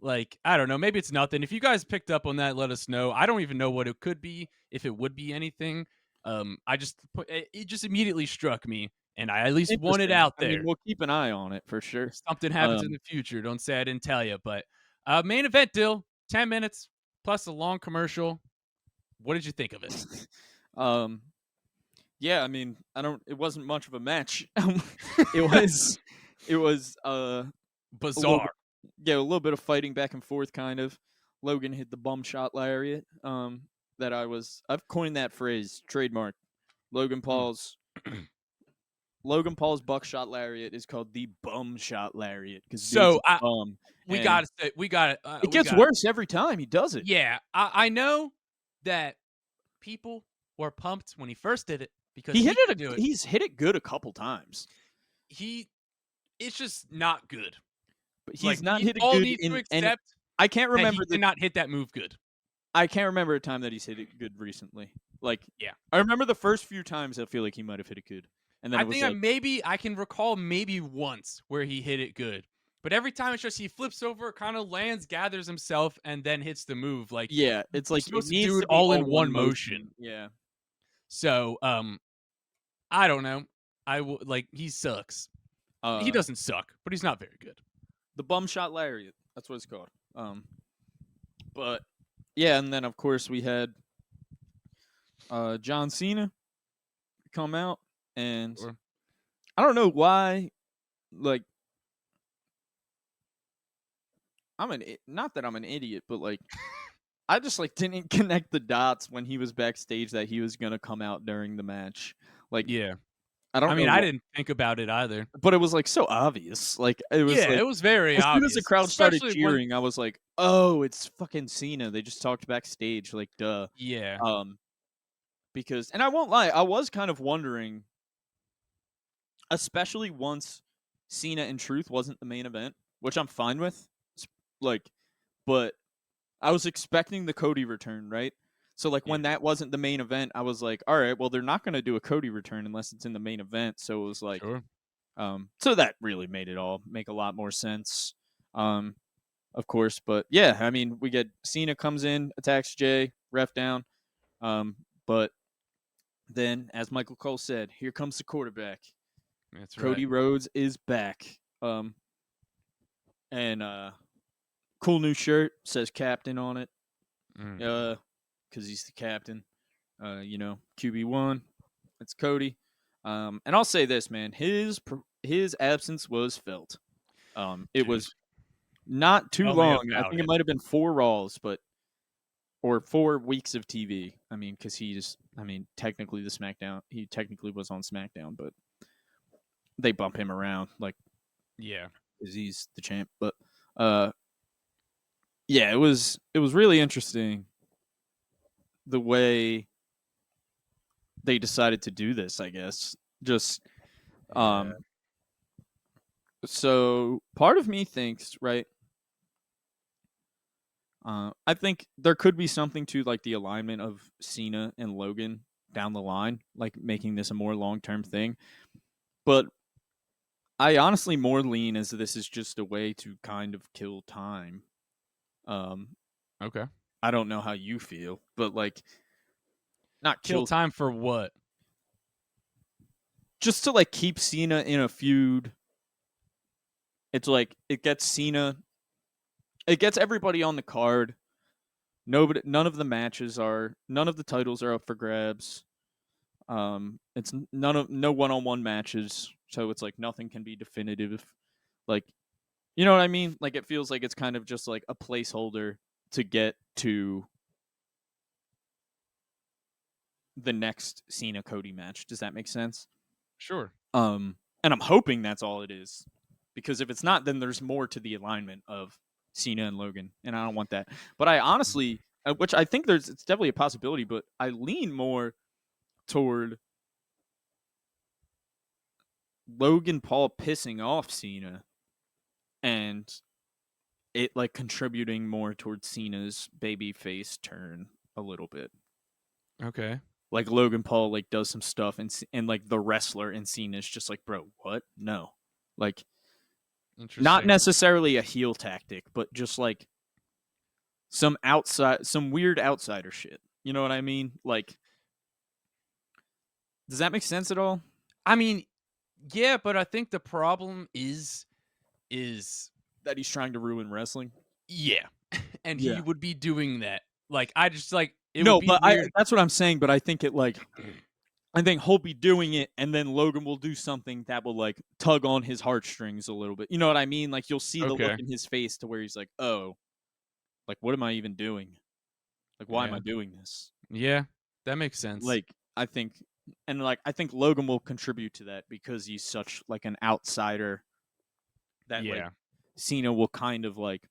Like, I don't know. Maybe it's nothing. If you guys picked up on that, let us know. I don't even know what it could be, if it would be anything. I just it just immediately struck me, and I at least want it Interesting. out I mean, there. we'll keep an eye on it for sure. If something happens in Um, the future, don't say I didn't tell you. But main event deal, 10 minutes plus a long commercial. What did you think of it? um, yeah, I mean, it wasn't much of a match. It was, it was, a little bit, Bizarre. yeah, a little bit of fighting back and forth, kind of. Logan hit the bum shot lariat. I've coined that phrase, trademark. Logan Mm. Paul's Logan Paul's buckshot lariat is called the bum shot lariat because dude's So a bum, we and got to say, it gets worse every time he does it. Yeah, I know that people were pumped when he first did it because He he hit could do it. it. He's hit it good a couple times. It's just not good. but he's Like, not we hit it all good need to in any. accept I can't that remember he did not hit that move good. I can't remember a time that he's hit it good recently. Like, Yeah. I remember the first few times I feel like he might have hit it good, and then I it was think like, I can recall maybe once where he hit it good. But every time it's just he flips over, kind of lands, gathers himself, and then hits the move. Like, yeah, it's you're like it supposed to needs do it to be all all in one one motion. motion. Yeah. So, I don't know. Like, he sucks. He Uh, doesn't suck, but he's not very good. the bum shot lariat. That's what it's called. But yeah, and then of course we had John Cena come out, and Sure. I don't know why. Like, not that I'm an idiot, but like I just like didn't connect the dots when he was backstage that he was gonna come out during the match. Like, Yeah. I don't I know mean, I what, didn't think about it either. but it was like so obvious. Like, it was Yeah, like it was very as soon as the obvious, crowd started especially when. cheering, I was like, oh, it's fucking Cena. They just talked backstage. Like, duh. Yeah, Um, because, and I won't lie, I was kind of wondering, especially once Cena and Truth wasn't the main event, which I'm fine with. Like, but I was expecting the Cody return, right? So like yeah, when that wasn't the main event, I was like, all right, well they're not going to do a Cody return unless it's in the main event. So it was like, sure. so that really made it all make a lot more sense. Um, of course, but yeah, I mean, we get Cena comes in, attacks Jay, ref down. Um, but then, as Michael Cole said, here comes the quarterback. That's right. Cody Rhodes is back. And cool new shirt, says captain on it. Mm. Because he's the captain. QB1. It's Cody. And I'll say this, man, his absence was felt. It Dude, was not too tell me long. I about think it it. might have been 4 Raws, or 4 weeks of TV. I mean, because technically the SmackDown, he technically was on SmackDown, but they bump him around like Yeah, because he's the champ. But yeah, it was really interesting the way they decided to do this. I guess just yeah, um. So part of me thinks, right. I think there could be something to like the alignment of Cena and Logan down the line, like making this a more long term thing. But I honestly more lean as this is just a way to kind of kill time. Um, okay. I don't know how you feel, but like not Kill kill, time for what? just to like keep Cena in a feud. It's like it gets Cena, it gets everybody on the card. None of the titles are up for grabs. It's no one-on-one matches, so it's like nothing can be definitive. Like, you know what I mean? Like, it feels like it's kind of just like a placeholder to get to the next Cena Cody match. Does that make sense? Sure. And I'm hoping that's all it is, because if it's not, then there's more to the alignment of Cena and Logan, and I don't want that. But I honestly, which I think it's definitely a possibility, but I lean more toward Logan Paul pissing off Cena and it like contributing more towards Cena's babyface turn a little bit. Okay. Like Logan Paul like does some stuff and like the wrestler in Cena's just like, bro, what? No. Like, not Interesting. necessarily a heel tactic, but just like some weird outsider shit. You know what I mean? Like, does that make sense at all? I mean, yeah, but I think the problem is That he's trying to ruin wrestling? yeah, and he Yeah. would be doing that. Like, I just like it would No, be but weird. that's what I'm saying, but I think I think he'll be doing it, and then Logan will do something that will like tug on his heartstrings a little bit. You know what I mean? Like, you'll see the look Okay. in his face to where he's like, "Oh, like what am I even doing? Like, why am Yeah. I doing this?" Yeah. That makes sense. Like, I think, and like I think Logan will contribute to that because he's such like an outsider that like Yeah. Cena will kind of like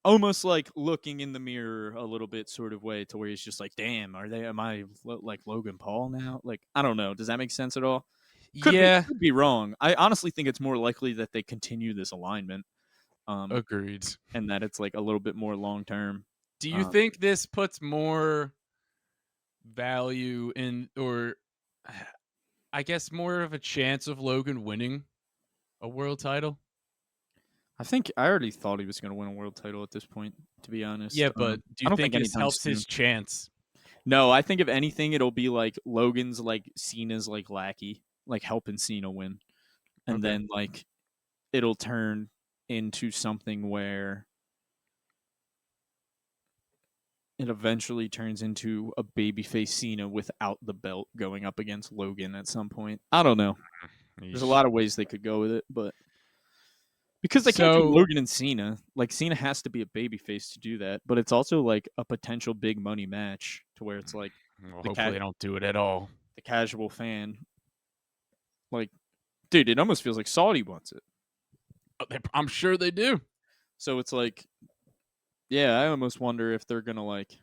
almost like looking in the mirror a little bit sort of way to where he's just like, damn, am I like Logan Paul now? Like, I don't know. Does that make sense at all? Yeah. Could be wrong. I honestly think it's more likely that they continue this alignment. Agreed. and that it's like a little bit more long term. Do you think this puts more value in, or I guess more of a chance of Logan winning a world title? I think I already thought he was going to win a world title at this point, to be honest. Yeah, but do I you don't think think this anytime helps soon. his chance? No, I think if anything, it'll be like Logan's like Cena's like lackey, like helping Cena win, and Okay. then like it'll turn into something where it eventually turns into a babyface Cena without the belt going up against Logan at some point. I don't know. There's a Yeesh. lot of ways they could go with it, but because they can't do So, Logan and Cena, like Cena has to be a babyface to do that, but it's also like a potential big money match to where it's like well, the hopefully ca- they don't do it at all. the casual fan, like, dude, it almost feels like Saudi wants it. I'm sure they do. So it's like, yeah, I almost wonder if they're gonna like.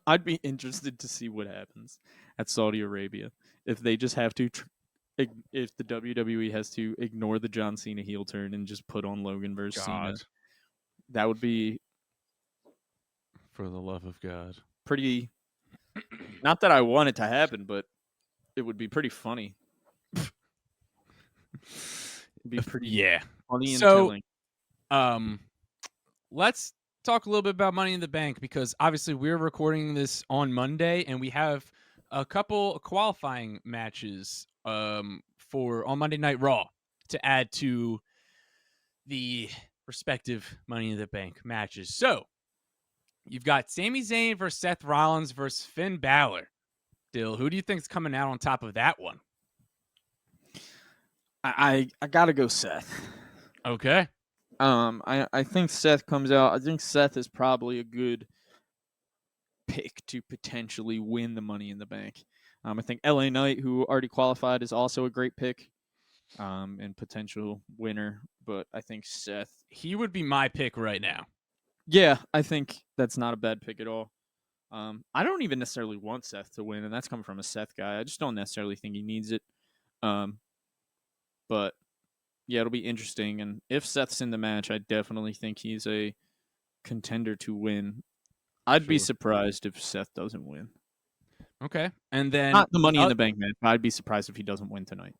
I'd be interested to see what happens at Saudi Arabia if they just have to. If the WWE has to ignore the John Cena heel turn and just put on Logan versus Cena, God, that would be for the love of God. pretty. Not that I want it to happen, but it would be pretty funny. It'd be pretty Yeah. funny and So, telling. let's talk a little bit about Money in the Bank, because obviously we're recording this on Monday and we have a couple qualifying matches for on Monday Night Raw to add to the respective Money in the Bank matches. So you've got Sami Zayn versus Seth Rollins versus Finn Balor. Dill, who do you think is coming out on top of that one? I gotta go Seth. Okay. I think Seth comes out. I think Seth is probably a good pick to potentially win the Money in the Bank. I think LA Knight, who already qualified, is also a great pick, and potential winner. But I think Seth. He would be my pick right now. Yeah, I think that's not a bad pick at all. I don't even necessarily want Seth to win, and that's coming from a Seth guy. I just don't necessarily think he needs it. But yeah, it'll be interesting. And if Seth's in the match, I definitely think he's a contender to win. I'd be Sure. surprised if Seth doesn't win. Okay. And then Not the Money in the Bank match. I'd be surprised if he doesn't win tonight.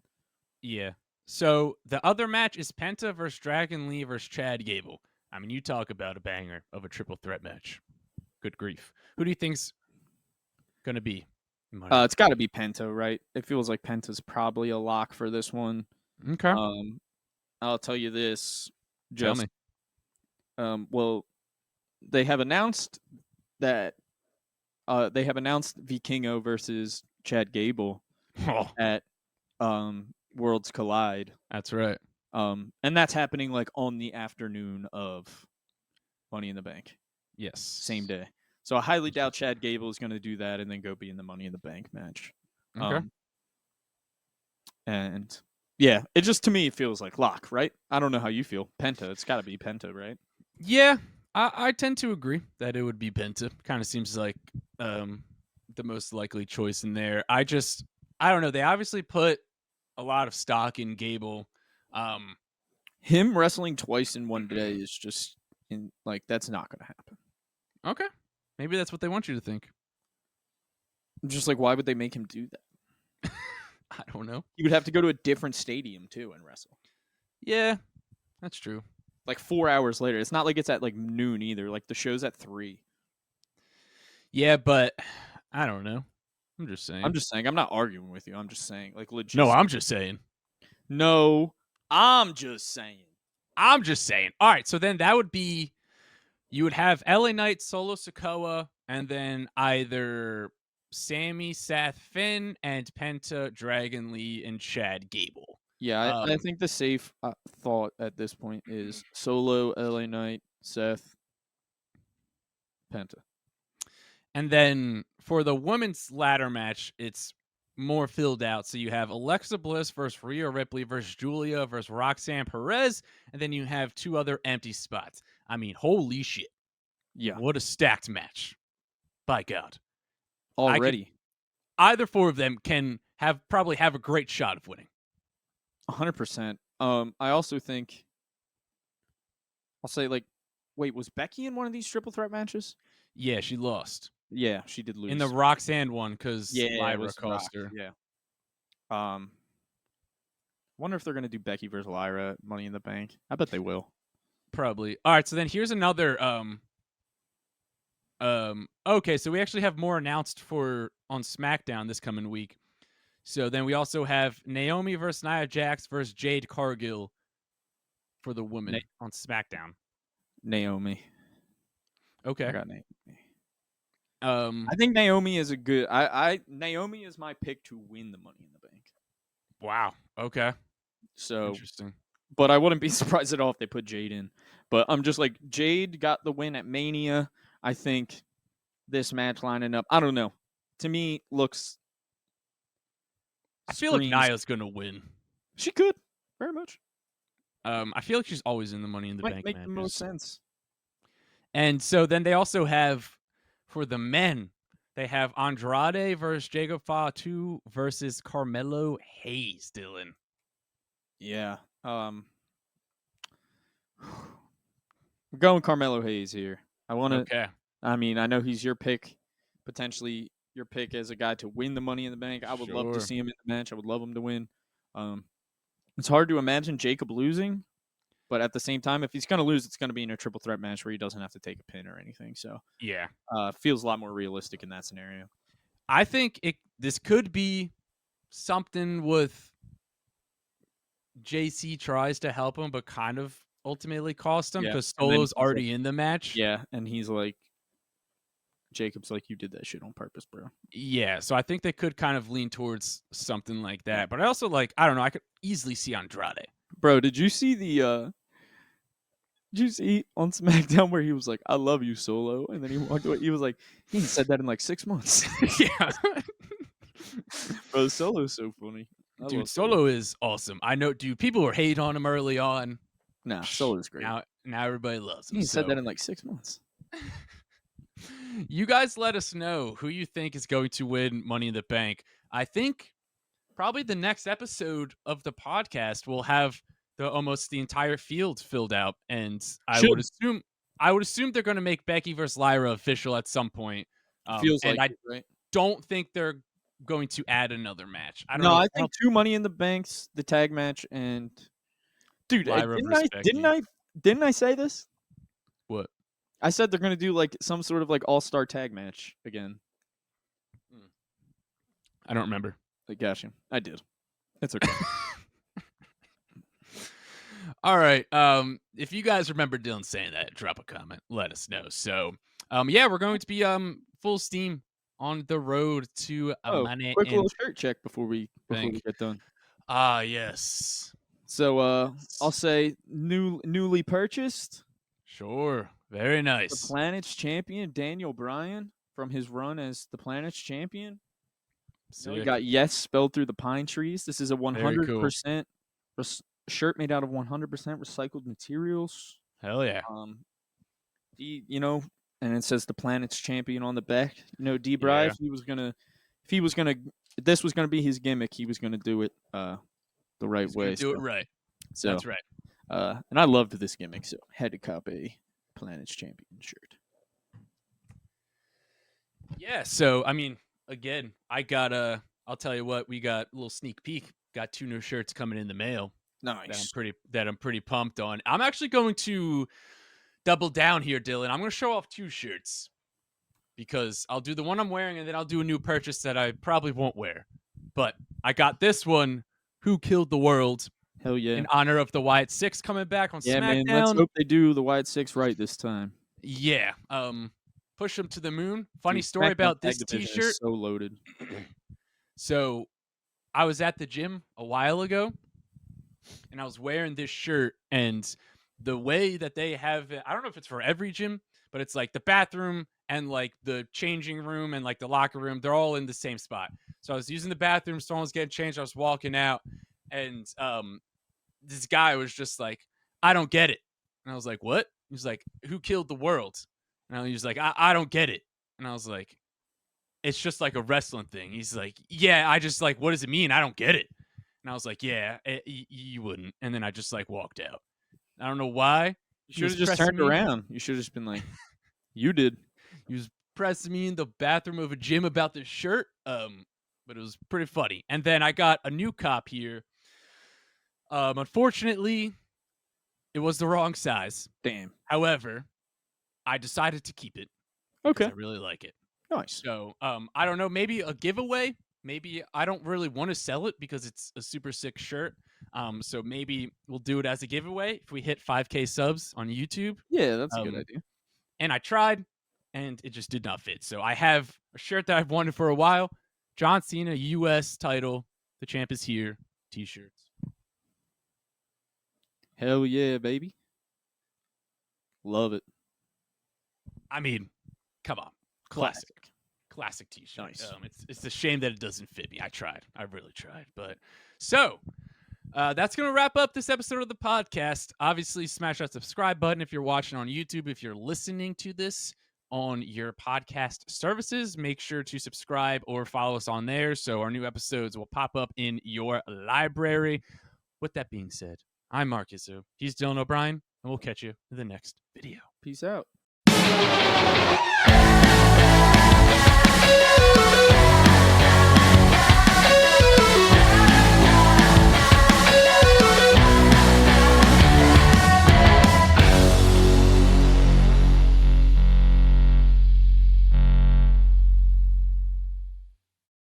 yeah. So the other match is Penta versus Dragon Lee versus Chad Gable. I mean, you talk about a banger of a triple threat match. Good grief. Who do you think's gonna be? It's got to be Penta, right? It feels like Penta's probably a lock for this one. Okay. I'll tell you this. Tell Just, me. well, they have announced that Vikingo versus Chad Gable Oh, at Worlds Collide. that's right. And that's happening like on the afternoon of Money in the Bank, Yes. same day. So I highly doubt Chad Gable is going to do that and then go be in the Money in the Bank match. Okay. And yeah, it just to me it feels like lock, right? I don't know how you feel. Penta, it's got to be Penta, right? Yeah, I tend to agree that it would be Penta. Kind of seems like the most likely choice in there. I don't know. They obviously put a lot of stock in Gable. Him wrestling twice in one day is just that's not going to happen. Okay. Maybe that's what they want you to think. I'm just like, why would they make him do that? I don't know. He would have to go to a different stadium too and wrestle. Yeah, that's true. Like 4 hours later. It's not like it's at like noon either. Like the show's at 3. Yeah, but I don't know. I'm just saying. I'm just saying. I'm not arguing with you. I'm just saying. Like legit. No, I'm just saying. No, I'm just saying. I'm just saying. All right, so then that would be you would have LA Knight, Solo Sikoa, and then either Sammy, Seth, Finn, and Penta, Dragon Lee, and Chad Gable. Yeah, I think the safe thought at this point is Solo, LA Knight, Seth, Penta. And then for the women's ladder match, it's more filled out. So you have Alexa Bliss versus Rhea Ripley versus Julia versus Roxanne Perez, and then you have 2 other empty spots. I mean, holy shit. Yeah. What a stacked match. By God. Already. Either 4 of them can probably have a great shot of winning. 100%. I also think I'll say like, wait, was Becky in one of these triple threat matches? Yeah, she lost Yeah, she did in the lose. Roxanne one because Yeah, it Lyra was The Rock. cost her. Yeah. Um, wonder if they're gonna do Becky versus Lyra at Money in the Bank. I bet they will. Probably. All right, so then here's another okay, so we actually have more announced for on SmackDown this coming week. So then we also have Naomi versus Nia Jax versus Jade Cargill for the women on SmackDown. Naomi. Okay. I got Naomi. Um I think Naomi is a good. Naomi is my pick to win the Money in the Bank. wow. Okay. So, Interesting. but I wouldn't be surprised at all if they put Jade in. But I'm just like, Jade got the win at Mania. I think this match lining up, I don't know. To me, looks I feel like screams. Nia's going to win. She could very much. I feel like she's always in the Money in the Might Bank make the most matches. sense. And so then they also have for the men, they have Andrade versus Jacob Fatu versus Carmelo Hayes, Dylan. Yeah. We're going Carmelo Hayes here. I want to. Okay. I mean, I know he's your pick, potentially your pick as a guy to win the Money in the Bank. I would love to Sure. see him in the match. I would love him to win. It's hard to imagine Jacob losing, but at the same time, if he's going to lose, it's going to be in a triple threat match where he doesn't have to take a pin or anything. So, Yeah. feels a lot more realistic in that scenario. I think this could be something with JC tries to help him, but kind of ultimately cost him Yeah, because and then Solo's he's already like, in the match. yeah, and he's like, Jacob's like, you did that shit on purpose, bro. Yeah, so I think they could kind of lean towards something like that. But I also I don't know, I could easily see Andrade. Bro, did you see the did you see on SmackDown where he was like, I love you, Solo? And then he walked away. He was like, he ain't said that in like 6 months. Yeah. Bro, Solo's so funny. I Dude, love Solo is awesome. I know, dude, people were hating on him early on. Nah, Solo's great. Now everybody loves him. He ain't said that in like 6 months. You guys let us know who you think is going to win Money in the Bank. I think probably the next episode of the podcast will have almost the entire field filled out, and I would assume they're going to make Becky versus Lyra official at some point. Feels and like I it, right? don't think they're going to add another match. I don't No, know. I think 2 Money in the Banks, the tag match, and dude, Lyra versus Becky. didn't I say this? What? I said they're gonna do like some sort of like all-star tag match again. I don't remember. I got you. I did. It's okay. All right. If you guys remember Dylan saying that, drop a comment. Let us know. So, yeah, we're going to be full steam on the road to Money quick in little shirt check before we Bank. get done. Ah, yes. So I'll say newly purchased. Sure. Very The nice. Planet's champion, Daniel Bryan, from his run as the Planet's champion. So we got yes spelled through the pine trees. This is a 100% shirt made out of 100% recycled materials. Hell yeah. And it says the Planet's champion on the back. D. Bry, Yeah. if he was gonna, this was gonna be his gimmick. He was gonna do it the right way. Do it right. So that's right. And I loved this gimmick, so had to cop a Planet's champion shirt. Yeah. So I mean, again, I got I'll tell you what, we got a little sneak peek. Got 2 new shirts coming in the mail. Nice. That I'm pretty pumped on. I'm actually going to double down here, Dylan. I'm going to show off 2 shirts because I'll do the one I'm wearing and then I'll do a new purchase that I probably won't wear. But I got this one, Who Killed the World? Hell yeah. In honor of the Wyatt 6 coming back on SmackDown. Man, let's hope they do the Wyatt 6 right this time. Yeah. Push them to the moon. Funny story about this t-shirt. So loaded. So I was at the gym a while ago and I was wearing this shirt, and the way that they have it, I don't know if it's for every gym, but it's like the bathroom and like the changing room and like the locker room, they're all in the same spot. So I was using the bathroom, someone was getting changed, I was walking out, and this guy was just like, I don't get it. And I was like, what? He was like, who killed the world? And he was like, I don't get it. And I was like, it's just like a wrestling thing. He's like, yeah, I just like, what does it mean? I don't get it. And I was like, yeah, you wouldn't. And then I just like walked out. I don't know why. You should have just turned around. You should have just been like, you did. He was pressing me in the bathroom of a gym about this shirt. But it was pretty funny. And then I got a new cop here. Unfortunately, it was the wrong size. Damn. However, I decided to keep it. Okay. I really like it. Nice. So, I don't know, maybe a giveaway. Maybe I don't really want to sell it because it's a super sick shirt. So maybe we'll do it as a giveaway if we hit 5K subs on YouTube. Yeah, that's a good idea. And I tried, and it just did not fit. So I have a shirt that I've wanted for a while. John Cena U.S. title. The champ is here. T-shirts. Hell yeah, baby. Love it. I mean, come on. Classic T-shirt. Nice. It's a shame that it doesn't fit me. I tried. I really tried. But so that's going to wrap up this episode of the podcast. Obviously, smash that subscribe button if you're watching on YouTube. If you're listening to this on your podcast services, make sure to subscribe or follow us on there so our new episodes will pop up in your library. With that being said, I'm Mark Izzo. He's Dylan O'Brien, and we'll catch you in the next video. Peace out.